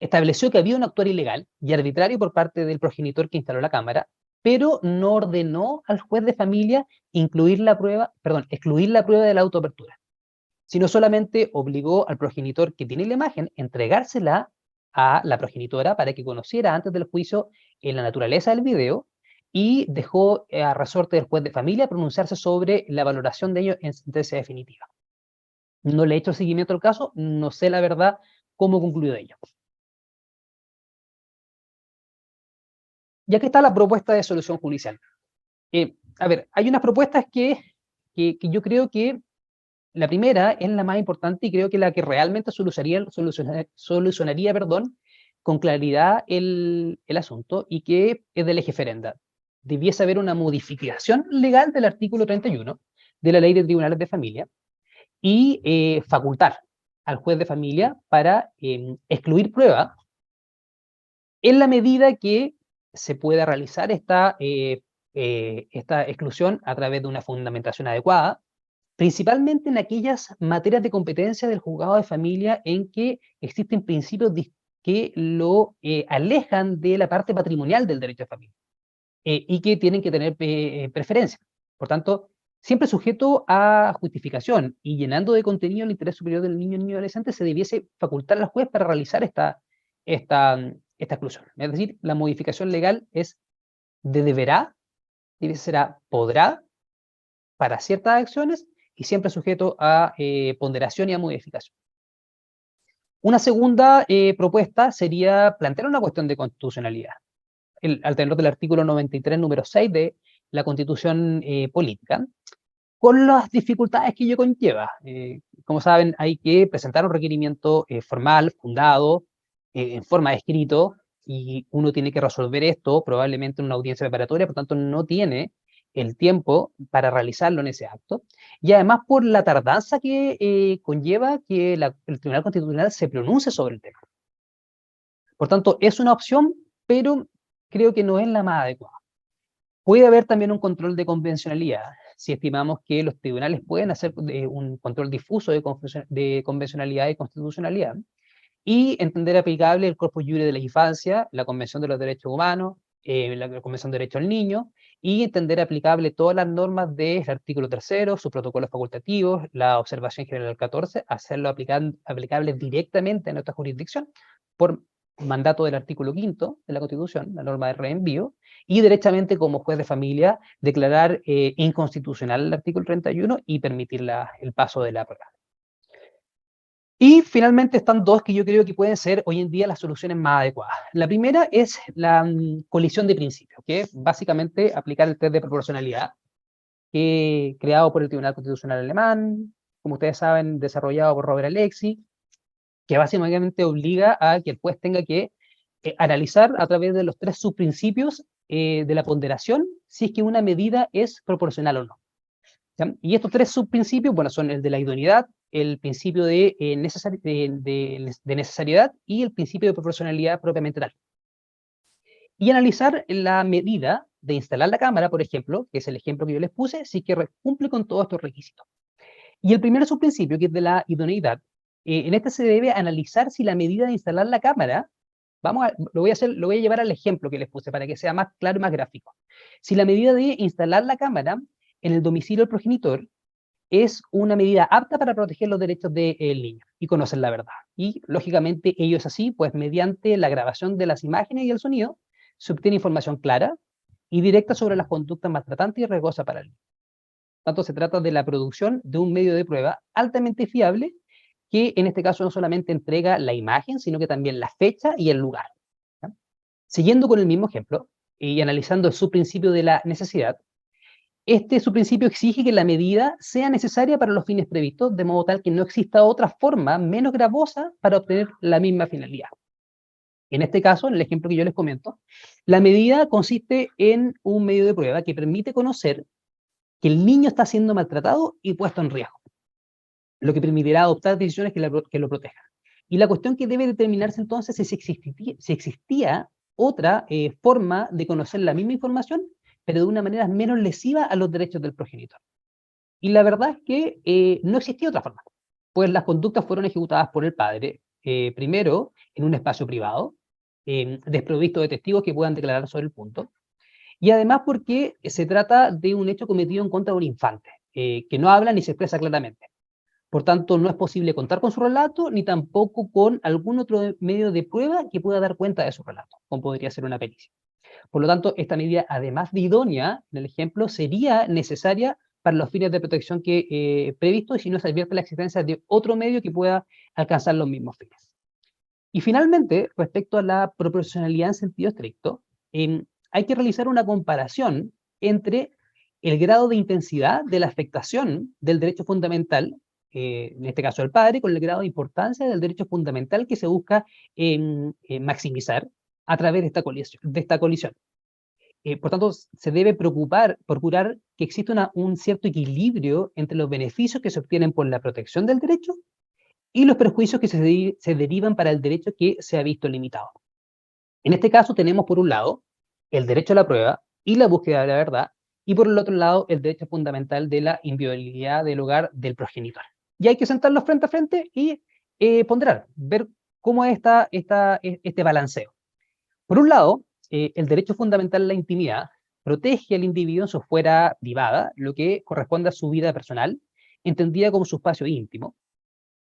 estableció que había un actuar ilegal y arbitrario por parte del progenitor que instaló la cámara, pero no ordenó al juez de familia excluir la prueba de la autoapertura, sino solamente obligó al progenitor que tiene la imagen a entregársela a la progenitora para que conociera antes del juicio la naturaleza del video, y dejó a resorte del juez de familia pronunciarse sobre la valoración de ello en sentencia definitiva. No le he hecho seguimiento al caso, no sé la verdad cómo concluyó ello. Y aquí está la propuesta de solución judicial. A ver, hay unas propuestas que yo creo que la primera es la más importante y creo que la que realmente solucionaría, con claridad el asunto, y que es del eje Ferenda. Debiese haber una modificación legal del artículo 31 de la Ley de Tribunales de Familia y facultar al juez de familia para excluir prueba en la medida que se pueda realizar esta exclusión a través de una fundamentación adecuada, principalmente en aquellas materias de competencia del juzgado de familia en que existen principios que lo alejan de la parte patrimonial del derecho de familia y que tienen que tener preferencia. Por tanto, siempre sujeto a justificación y llenando de contenido el interés superior del niño o niño adolescente, se debiese facultar al juez para realizar esta exclusión. Es decir, la modificación legal es de deberá, será podrá para ciertas acciones y siempre sujeto a ponderación y a modificación. Una segunda propuesta sería plantear una cuestión de constitucionalidad. Al tenor del artículo 93, número 6 de la Constitución Política, con las dificultades que ello conlleva. Como saben, hay que presentar un requerimiento formal, fundado, en forma de escrito, y uno tiene que resolver esto probablemente en una audiencia preparatoria, por tanto no tiene el tiempo para realizarlo en ese acto, y además por la tardanza que conlleva que el Tribunal Constitucional se pronuncie sobre el tema. Por tanto, es una opción, pero creo que no es la más adecuada. Puede haber también un control de convencionalidad, si estimamos que los tribunales pueden hacer un control difuso de convencionalidad y constitucionalidad, y entender aplicable el Corpus Juris de la Infancia, la Convención de los Derechos Humanos, la Convención de Derechos del Niño, y entender aplicable todas las normas del artículo 3, sus protocolos facultativos, la Observación General 14, hacerlo aplicable directamente en nuestra jurisdicción, por mandato del artículo 5 de la Constitución, la norma de reenvío, y derechamente como juez de familia declarar inconstitucional el artículo 31 y permitir el paso de la prueba. Y finalmente están dos que yo creo que pueden ser hoy en día las soluciones más adecuadas. La primera es la colisión de principios, que es básicamente aplicar el test de proporcionalidad, creado por el Tribunal Constitucional Alemán, como ustedes saben, desarrollado por Robert Alexy, que básicamente obliga a que el juez tenga que analizar a través de los 3 subprincipios de la ponderación si es que una medida es proporcional o no. ¿Ya? Y estos 3 subprincipios, bueno, son el de la idoneidad, el principio de necesariedad y el principio de proporcionalidad propiamente tal. Y analizar la medida de instalar la cámara, por ejemplo, que es el ejemplo que yo les puse, si es que cumple con todos estos requisitos. Y el primer subprincipio, que es de la idoneidad, en este se debe analizar si la medida de instalar la cámara, lo voy a llevar al ejemplo que les puse para que sea más claro y más gráfico. Si la medida de instalar la cámara en el domicilio del progenitor es una medida apta para proteger los derechos del niño y conocer la verdad. Y, lógicamente, ello es así, pues mediante la grabación de las imágenes y el sonido, se obtiene información clara y directa sobre las conductas maltratantes y riesgosas para el niño. Tanto se trata de la producción de un medio de prueba altamente fiable, que en este caso no solamente entrega la imagen, sino que también la fecha y el lugar. ¿Ya? Siguiendo con el mismo ejemplo y analizando el subprincipio de la necesidad, Su principio exige que la medida sea necesaria para los fines previstos, de modo tal que no exista otra forma menos gravosa para obtener la misma finalidad. En este caso, en el ejemplo que yo les comento, la medida consiste en un medio de prueba que permite conocer que el niño está siendo maltratado y puesto en riesgo, lo que permitirá adoptar decisiones que lo protejan. Y la cuestión que debe determinarse entonces es si existía otra forma de conocer la misma información, pero de una manera menos lesiva a los derechos del progenitor. Y la verdad es que no existía otra forma, pues las conductas fueron ejecutadas por el padre, primero en un espacio privado, desprovisto de testigos que puedan declarar sobre el punto, y además porque se trata de un hecho cometido en contra de un infante, que no habla ni se expresa claramente. Por tanto, no es posible contar con su relato, ni tampoco con algún otro medio de prueba que pueda dar cuenta de su relato, como podría ser una pericia. Por lo tanto, esta medida, además de idónea, en el ejemplo, sería necesaria para los fines de protección que previstos, y si no se advierte la existencia de otro medio que pueda alcanzar los mismos fines. Y finalmente, respecto a la proporcionalidad en sentido estricto, hay que realizar una comparación entre el grado de intensidad de la afectación del derecho fundamental, en este caso el padre, con el grado de importancia del derecho fundamental que se busca maximizar a través de esta colisión. Por tanto, se debe procurar que exista un cierto equilibrio entre los beneficios que se obtienen por la protección del derecho y los perjuicios que se derivan para el derecho que se ha visto limitado. En este caso tenemos por un lado el derecho a la prueba y la búsqueda de la verdad, y por el otro lado el derecho fundamental de la inviolabilidad del hogar del progenitor. Y hay que sentarlos frente a frente y ponderar, ver cómo es este balanceo. Por un lado, el derecho fundamental a la intimidad protege al individuo en su esfera privada, lo que corresponde a su vida personal, entendida como su espacio íntimo,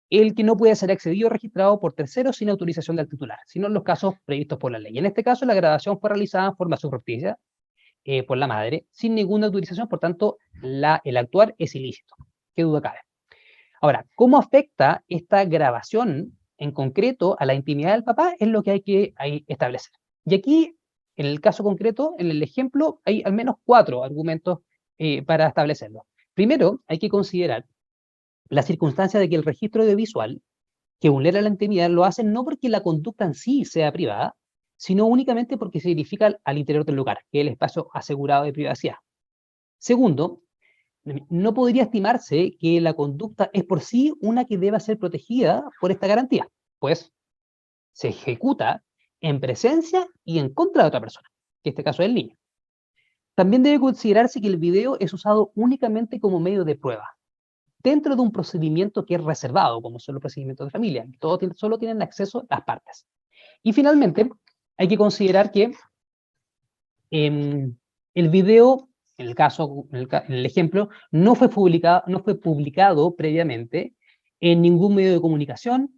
el que no puede ser accedido o registrado por terceros sin autorización del titular, sino en los casos previstos por la ley. En este caso, la grabación fue realizada en forma subrepticia por la madre, sin ninguna autorización, por tanto, el actuar es ilícito. ¿Qué duda cabe? Ahora, ¿cómo afecta esta grabación en concreto a la intimidad del papá? Es lo que hay que establecer. Y aquí, en el caso concreto, en el ejemplo, hay al menos 4 argumentos para establecerlo. Primero, hay que considerar la circunstancia de que el registro audiovisual que vulnera la intimidad lo hacen no porque la conducta en sí sea privada, sino únicamente porque se edifica al interior del lugar, que es el espacio asegurado de privacidad. Segundo, no podría estimarse que la conducta es por sí una que deba ser protegida por esta garantía, pues se ejecuta en presencia y en contra de otra persona, que en este caso es el niño. También debe considerarse que el video es usado únicamente como medio de prueba, dentro de un procedimiento que es reservado, como son los procedimientos de familia. Solo tienen acceso las partes. Y finalmente, hay que considerar que el video, en el ejemplo, no fue publicado previamente en ningún medio de comunicación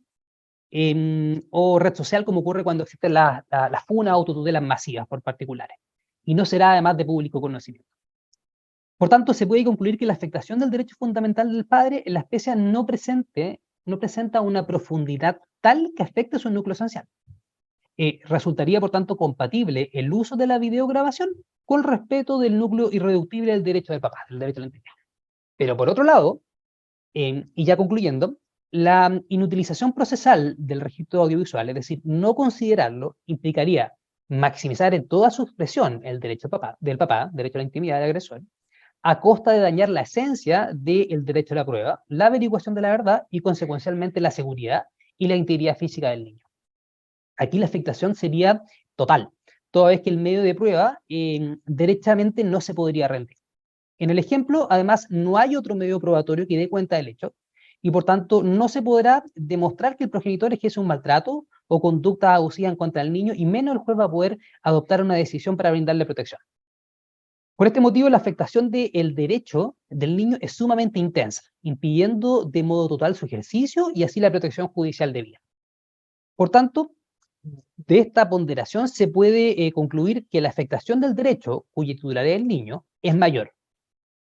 o red social, como ocurre cuando existen las funas o autotutelas masivas por particulares. Y no será además de público conocimiento. Por tanto, se puede concluir que la afectación del derecho fundamental del padre en la especie no presenta una profundidad tal que afecte su núcleo esencial. Resultaría, por tanto, compatible el uso de la videograbación con el respeto del núcleo irreductible del derecho del papá, del derecho a la intimidad. Pero por otro lado, y ya concluyendo, la inutilización procesal del registro audiovisual, es decir, no considerarlo, implicaría maximizar en toda su expresión el derecho del papá, derecho a la intimidad del agresor, a costa de dañar la esencia del derecho a la prueba, la averiguación de la verdad y, consecuencialmente, la seguridad y la integridad física del niño. Aquí la afectación sería total, toda vez que el medio de prueba derechamente no se podría rendir. En el ejemplo, además, no hay otro medio probatorio que dé cuenta del hecho, y por tanto no se podrá demostrar que el progenitor ejerce un maltrato o conducta abusiva en contra del niño, y menos el juez va a poder adoptar una decisión para brindarle protección. Por este motivo, la afectación del derecho del niño es sumamente intensa, impidiendo de modo total su ejercicio y así la protección judicial debida. Por tanto, de esta ponderación se puede concluir que la afectación del derecho, cuya titularidad es el niño, es mayor.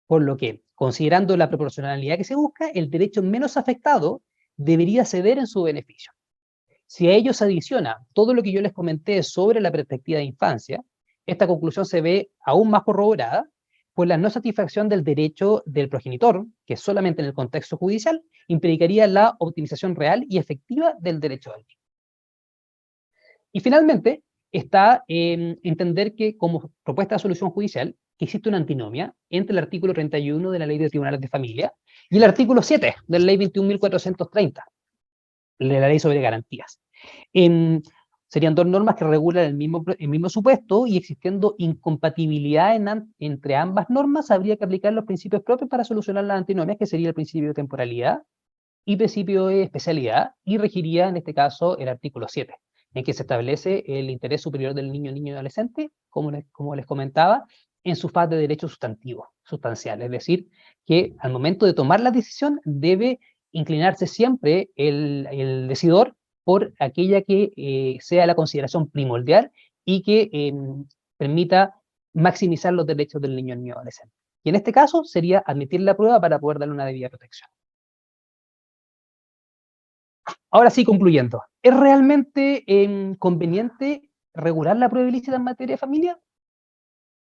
Por lo que, considerando la proporcionalidad que se busca, el derecho menos afectado debería ceder en su beneficio. Si a ello se adiciona todo lo que yo les comenté sobre la perspectiva de infancia, esta conclusión se ve aún más corroborada pues la no satisfacción del derecho del progenitor, que solamente en el contexto judicial, implicaría la optimización real y efectiva del derecho del niño. Y finalmente, está entender que como propuesta de solución judicial, que existe una antinomia entre el artículo 31 de la Ley de Tribunales de Familia y el artículo 7 de la Ley 21.430, de la Ley sobre Garantías. Serían dos normas que regulan el mismo supuesto, y existiendo incompatibilidad entre ambas normas, habría que aplicar los principios propios para solucionar las antinomias, que sería el principio de temporalidad y principio de especialidad, y regiría en este caso el artículo 7, en que se establece el interés superior del niño y adolescente, como les comentaba, en su faz de derecho sustancial, es decir, que al momento de tomar la decisión debe inclinarse siempre el decidor por aquella que sea la consideración primordial y que permita maximizar los derechos del niño y adolescente. Y en este caso sería admitir la prueba para poder darle una debida protección. Ahora sí, concluyendo, ¿es realmente conveniente regular la prueba ilícita en materia de familia?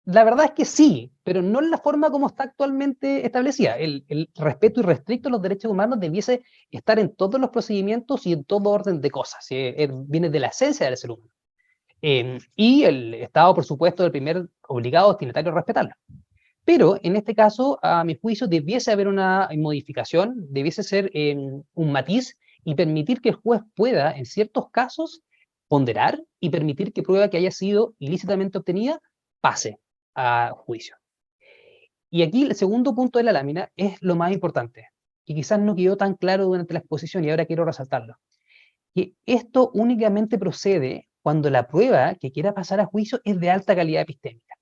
La verdad es que sí, pero no en la forma como está actualmente establecida. El respeto irrestricto a los derechos humanos debiese estar en todos los procedimientos y en todo orden de cosas. Viene de la esencia del ser humano. Y el Estado, por supuesto, el primer obligado destinatario a respetarla. Pero en este caso, a mi juicio, debiese haber una modificación, debiese ser un matiz y permitir que el juez pueda, en ciertos casos, ponderar y permitir que prueba que haya sido ilícitamente obtenida pase a juicio. Y aquí el segundo punto de la lámina es lo más importante, que quizás no quedó tan claro durante la exposición y ahora quiero resaltarlo. Que esto únicamente procede cuando la prueba que quiera pasar a juicio es de alta calidad epistémica.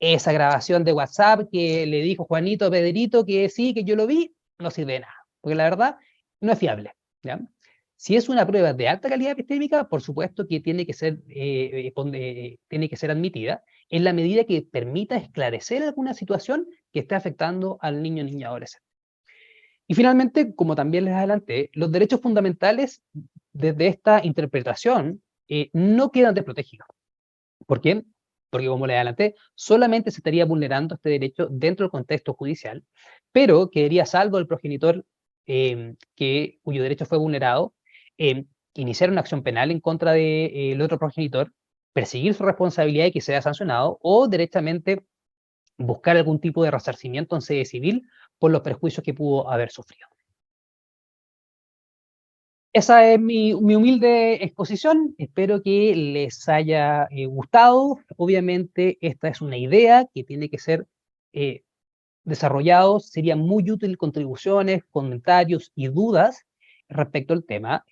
Esa grabación de WhatsApp que le dijo Juanito a Pedrito que sí, que yo lo vi, no sirve de nada, porque la verdad no es fiable, ¿ya? Si es una prueba de alta calidad epistémica, por supuesto que tiene que ser admitida en la medida que permita esclarecer alguna situación que esté afectando al niño o niña adolescente. Y finalmente, como también les adelanté, los derechos fundamentales desde esta interpretación no quedan desprotegidos. ¿Por qué? Porque, como les adelanté, solamente se estaría vulnerando este derecho dentro del contexto judicial, pero quedaría salvo el progenitor cuyo derecho fue vulnerado, iniciar una acción penal en contra del otro progenitor, perseguir su responsabilidad y que sea sancionado, o directamente buscar algún tipo de resarcimiento en sede civil por los perjuicios que pudo haber sufrido. Esa es mi humilde exposición, espero que les haya gustado. Obviamente esta es una idea que tiene que ser desarrollado, sería muy útil contribuciones, comentarios y dudas respecto al tema.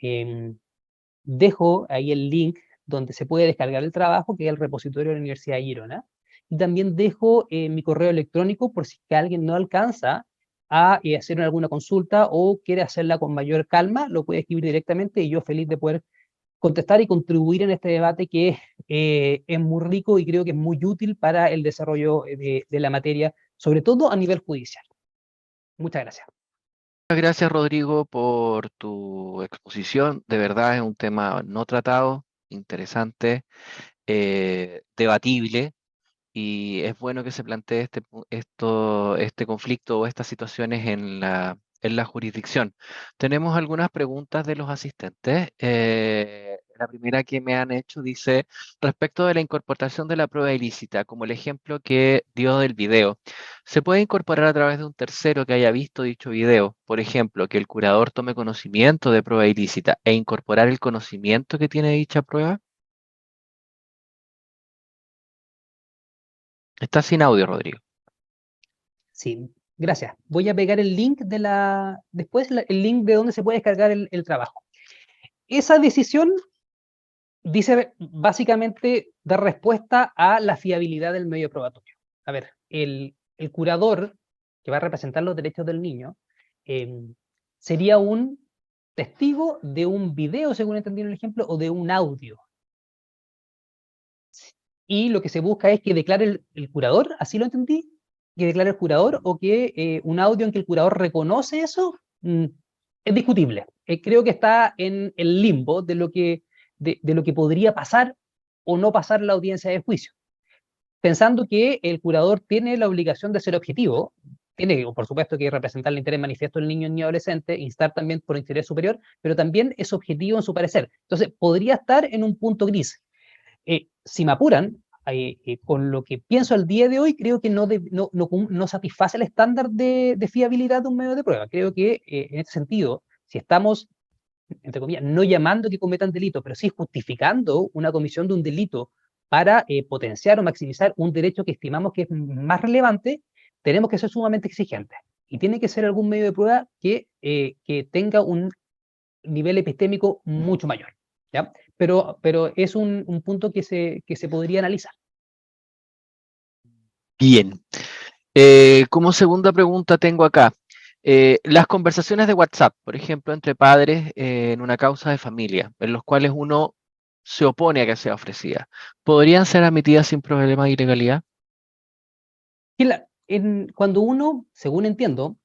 Dejo ahí el link donde se puede descargar el trabajo, que es el repositorio de la Universidad de Girona, y también dejo mi correo electrónico por si alguien no alcanza a hacer alguna consulta o quiere hacerla con mayor calma, lo puede escribir directamente y yo feliz de poder contestar y contribuir en este debate que es muy rico y creo que es muy útil para el desarrollo de la materia, sobre todo a nivel judicial. Muchas gracias. Muchas gracias, Rodrigo, por tu exposición. De verdad es un tema no tratado, interesante, debatible. Y es bueno que se plantee este conflicto o estas situaciones en la jurisdicción. Tenemos algunas preguntas de los asistentes. La primera que me han hecho dice, respecto de la incorporación de la prueba ilícita, como el ejemplo que dio del video, ¿se puede incorporar a través de un tercero que haya visto dicho video? Por ejemplo, que el curador tome conocimiento de prueba ilícita e incorporar el conocimiento que tiene dicha prueba. Está sin audio, Rodrigo. Sí, gracias. Voy a pegar el link después el link de donde se puede descargar el trabajo. Esa decisión dice básicamente dar respuesta a la fiabilidad del medio probatorio. A ver, el curador que va a representar los derechos del niño sería un testigo de un video, según entendí en el ejemplo, o de un audio. Y lo que se busca es que declare el curador, así lo entendí, que declare el curador o que un audio en que el curador reconoce eso es discutible. Creo que está en el limbo de lo que podría pasar o no pasar en la audiencia de juicio. pensando que el curador tiene la obligación de ser objetivo, tiene, por supuesto, que representar el interés manifiesto del niño y adolescente, instar también por interés superior, pero también es objetivo en su parecer. Entonces, podría estar en un punto gris. Si me apuran, con lo que pienso al día de hoy, creo que no satisface el estándar de fiabilidad de un medio de prueba. Creo que, en este sentido, si estamos, entre comillas, no llamando que cometan delito, pero sí justificando una comisión de un delito para potenciar o maximizar un derecho que estimamos que es más relevante, tenemos que ser sumamente exigentes. Y tiene que ser algún medio de prueba que tenga un nivel epistémico mucho mayor, ¿ya? Pero es un punto que se podría analizar. Bien. Como segunda pregunta tengo acá, las conversaciones de WhatsApp, por ejemplo, entre padres en una causa de familia, en los cuales uno se opone a que sea ofrecida, ¿podrían ser admitidas sin problema de ilegalidad? Cuando uno, según entiendo,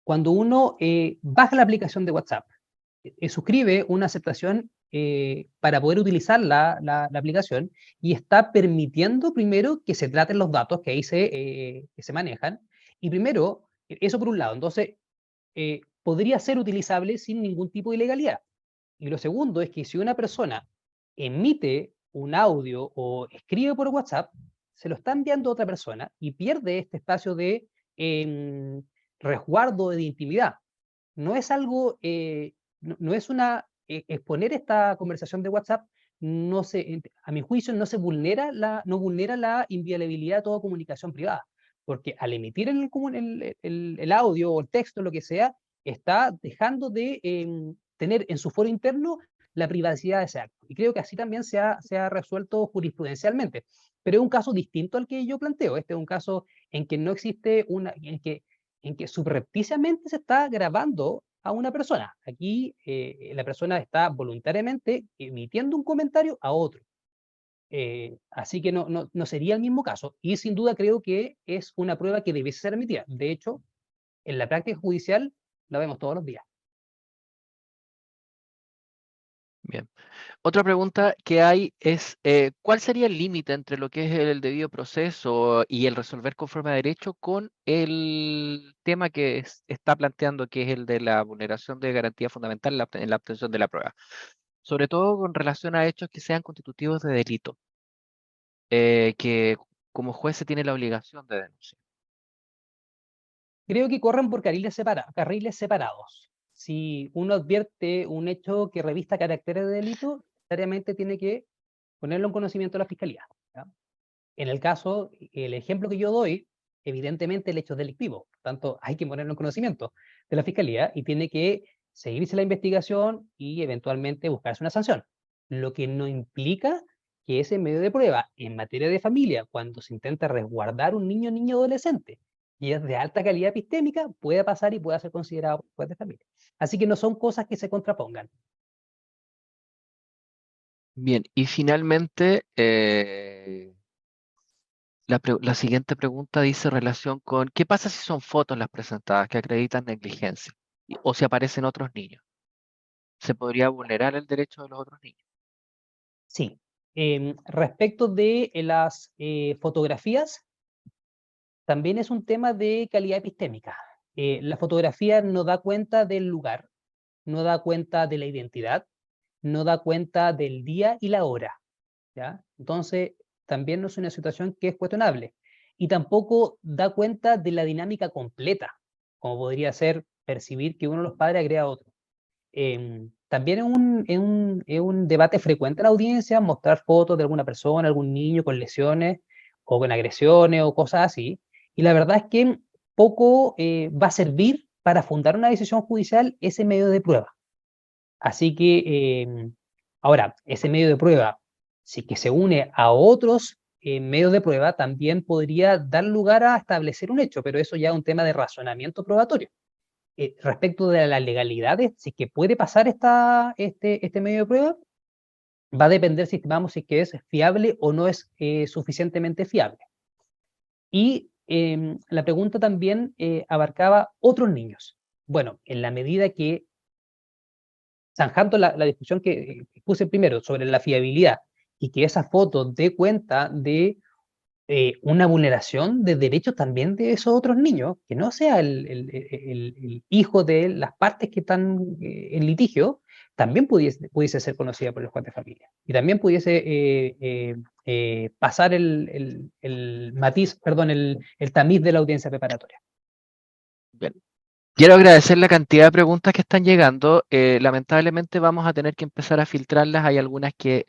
cuando uno baja la aplicación de WhatsApp, suscribe una aceptación para poder utilizar la aplicación y está permitiendo primero que se traten los datos que ahí que se manejan. Y primero, eso por un lado, entonces podría ser utilizable sin ningún tipo de ilegalidad. Y lo segundo es que si una persona emite un audio o escribe por WhatsApp, se lo está enviando a otra persona y pierde este espacio de resguardo de intimidad. No es algo, no es una, exponer esta conversación de WhatsApp, a mi juicio, no vulnera la inviolabilidad de toda comunicación privada, porque al emitir el audio o el texto, lo que sea, está dejando de tener en su foro interno la privacidad de ese acto. Y creo que así también se ha resuelto jurisprudencialmente. Pero es un caso distinto al que yo planteo. Este es un caso en que no existe en que subrepticiamente se está grabando a una persona. Aquí la persona está voluntariamente emitiendo un comentario a otro. Así que no sería el mismo caso. Y sin duda creo que es una prueba que debe ser emitida. De hecho, en la práctica judicial la vemos todos los días. Bien. Otra pregunta que hay es, ¿cuál sería el límite entre lo que es el debido proceso y el resolver conforme a derecho con el tema que está planteando, que es el de la vulneración de garantía fundamental en la obtención de la prueba? Sobre todo con relación a hechos que sean constitutivos de delito, que como juez se tiene la obligación de denunciar. Creo que corren por carriles separados. Si uno advierte un hecho que revista caracteres de delito, necesariamente tiene que ponerlo en conocimiento de la Fiscalía, ¿ya? En el caso, el ejemplo que yo doy, evidentemente el hecho es delictivo, por tanto hay que ponerlo en conocimiento de la Fiscalía y tiene que seguirse la investigación y eventualmente buscarse una sanción. Lo que no implica que ese medio de prueba en materia de familia, cuando se intenta resguardar un niño o niña adolescente y es de alta calidad epistémica, pueda pasar y pueda ser considerado juez de familia. Así que no son cosas que se contrapongan. Bien, y finalmente, la siguiente pregunta dice relación con, ¿qué pasa si son fotos las presentadas que acreditan negligencia? O si aparecen otros niños. ¿Se podría vulnerar el derecho de los otros niños? Sí. Respecto de las fotografías, también es un tema de calidad epistémica. La fotografía no da cuenta del lugar, no da cuenta de la identidad, no da cuenta del día y la hora, ¿ya? Entonces, también no es una situación que es cuestionable. Y tampoco da cuenta de la dinámica completa, como podría ser percibir que uno de los padres agrega a otro. También es un debate frecuente en la audiencia mostrar fotos de alguna persona, algún niño con lesiones o con agresiones o cosas así. Y la verdad es que poco va a servir para fundar una decisión judicial ese medio de prueba. Así que, ahora, ese medio de prueba, si que se une a otros medios de prueba, también podría dar lugar a establecer un hecho, pero eso ya es un tema de razonamiento probatorio. Respecto de las legalidades, si es que puede pasar este medio de prueba, va a depender si estimamos si es que es fiable o no es suficientemente fiable. Y la pregunta también abarcaba otros niños. Bueno, en la medida que, zanjando la discusión que puse primero sobre la fiabilidad y que esa foto dé cuenta de una vulneración de derechos también de esos otros niños, que no sea el hijo de las partes que están en litigio, también pudiese ser conocida por el juez de familia. Y también pudiese pasar el matiz, perdón, el tamiz de la audiencia preparatoria. Bien. Quiero agradecer la cantidad de preguntas que están llegando. Lamentablemente vamos a tener que empezar a filtrarlas. Hay algunas que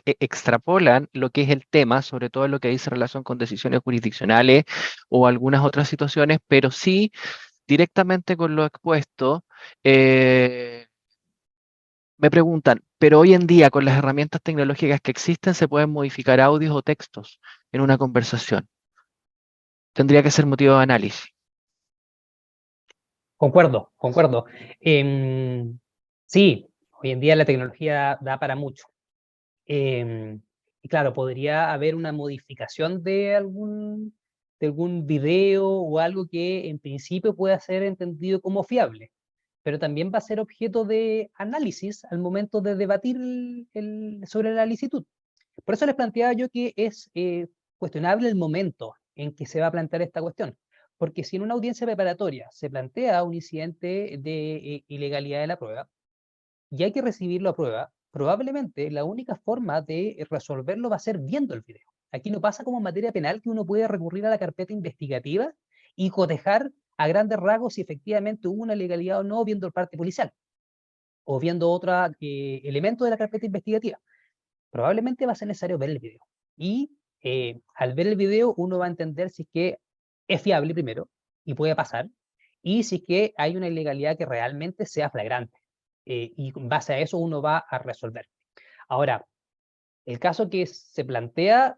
extrapolan lo que es el tema, sobre todo en lo que dice relación con decisiones jurisdiccionales o algunas otras situaciones, pero sí directamente con lo expuesto. Me preguntan, pero hoy en día con las herramientas tecnológicas que existen se pueden modificar audios o textos en una conversación. Tendría que ser motivo de análisis. Concuerdo, concuerdo. Sí, hoy en día la tecnología da para mucho. Y claro, podría haber una modificación de algún video o algo que en principio pueda ser entendido como fiable, pero también va a ser objeto de análisis al momento de debatir sobre la licitud. Por eso les planteaba yo que es cuestionable el momento en que se va a plantear esta cuestión, porque si en una audiencia preparatoria se plantea un incidente de ilegalidad de la prueba, y hay que recibirlo a prueba, probablemente la única forma de resolverlo va a ser viendo el video. Aquí no pasa como en materia penal que uno puede recurrir a la carpeta investigativa y cotejar a grandes rasgos si efectivamente hubo una ilegalidad o no viendo el parte policial o viendo otro elemento de la carpeta investigativa. Probablemente va a ser necesario ver el video. Y al ver el video uno va a entender si es que es fiable primero y puede pasar, y si es que hay una ilegalidad que realmente sea flagrante. Y en base a eso uno va a resolver. Ahora, el caso que se plantea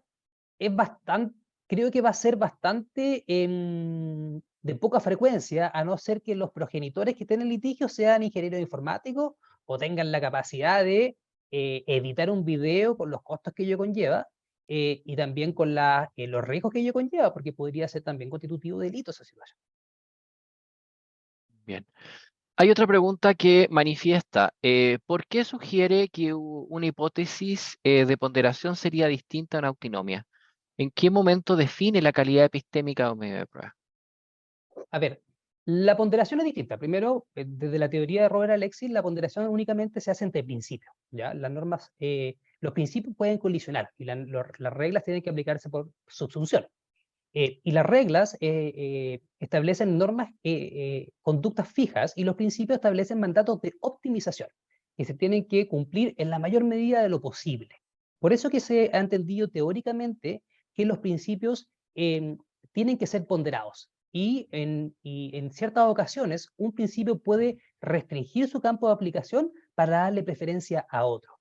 es bastante, creo que va a ser bastante de poca frecuencia, a no ser que los progenitores que estén en litigio sean ingenieros informáticos o tengan la capacidad de editar un video con los costos que ello conlleva y también con los riesgos que ello conlleva, porque podría ser también constitutivo de delito esa situación. Bien. Hay otra pregunta que manifiesta, ¿por qué sugiere que una hipótesis de ponderación sería distinta a una autonomía? ¿En qué momento define la calidad epistémica de un medio de prueba? A ver, la ponderación es distinta. Primero, desde la teoría de Robert Alexis, la ponderación únicamente se hace entre principios. ¿Ya? Las normas, los principios pueden colisionar y las reglas tienen que aplicarse por subsunción. Y las reglas establecen normas, conductas fijas, y los principios establecen mandatos de optimización que se tienen que cumplir en la mayor medida de lo posible. Por eso que se ha entendido teóricamente que los principios tienen que ser ponderados. Y en ciertas ocasiones un principio puede restringir su campo de aplicación para darle preferencia a otro.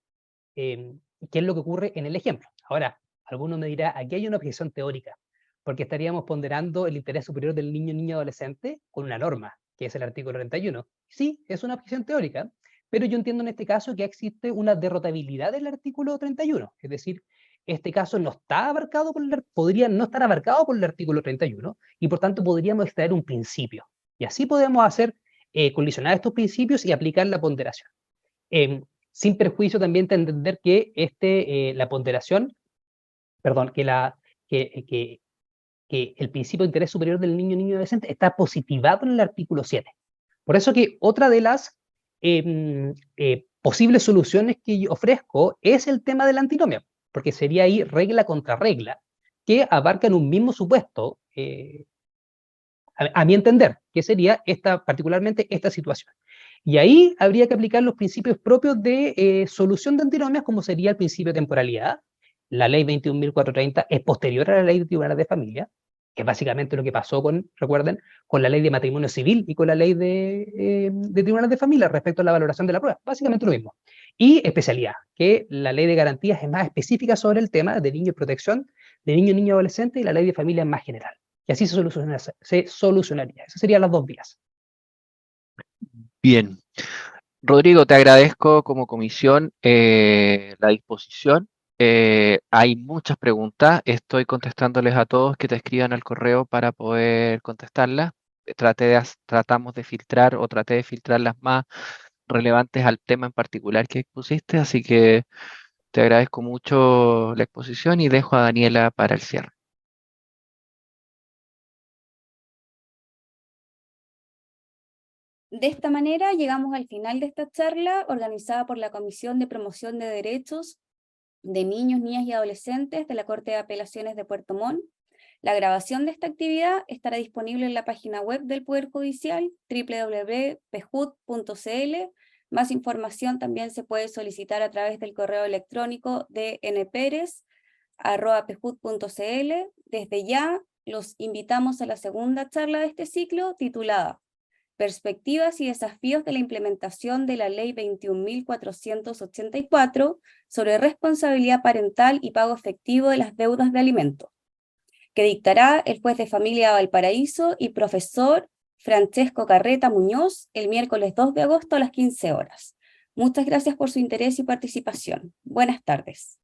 ¿Qué es lo que ocurre en el ejemplo? Ahora, alguno me dirá, aquí hay una objeción teórica, porque estaríamos ponderando el interés superior del niño, niña, adolescente con una norma, que es el artículo 31. Sí, es una objeción teórica, pero yo entiendo en este caso que existe una derrotabilidad del artículo 31, es decir, este caso no está abarcado podría no estar abarcado por el artículo 31 y por tanto podríamos extraer un principio. Y así podemos hacer colisionar estos principios y aplicar la ponderación. Sin perjuicio también de entender que la ponderación, perdón, que el principio de interés superior del niño, niño, adolescente está positivado en el artículo 7. Por eso que otra de las posibles soluciones que yo ofrezco es el tema de la antinomia, porque sería ahí regla contra regla, que abarcan un mismo supuesto, a mi entender, que sería particularmente esta situación. Y ahí habría que aplicar los principios propios de solución de antinomias, como sería el principio de temporalidad. La ley 21.430 es posterior a la ley de tribunales de familia, que es básicamente lo que pasó recuerden, con la ley de matrimonio civil y con la ley de tribunales de familia respecto a la valoración de la prueba. Básicamente lo mismo. Y especialidad, que la ley de garantías es más específica sobre el tema de niño y protección, de niño, niño, adolescente, y la ley de familia es más general. Y así se solucionaría. Esas serían las dos vías. Bien. Rodrigo, te agradezco como comisión la disposición. Hay muchas preguntas. Estoy contestándoles a todos que te escriban al correo para poder contestarlas. Tratamos de filtrar o traté de filtrar las más relevantes al tema en particular que expusiste, así que Te agradezco mucho la exposición y dejo a Daniela para el cierre. De esta manera llegamos al final de esta charla organizada por la Comisión de Promoción de Derechos de Niños, Niñas y Adolescentes de la Corte de Apelaciones de Puerto Montt. La grabación de esta actividad estará disponible en la página web del Poder Judicial, www.pjud.cl. Más información también se puede solicitar a través del correo electrónico de nperez@pjud.cl. Desde ya los invitamos a la segunda charla de este ciclo titulada Perspectivas y desafíos de la implementación de la Ley 21.484 sobre responsabilidad parental y pago efectivo de las deudas de alimentos, que dictará el juez de familia de Valparaíso y profesor Francesco Carreta Muñoz el miércoles 2 de agosto a las 15 horas. Muchas gracias por su interés y participación. Buenas tardes.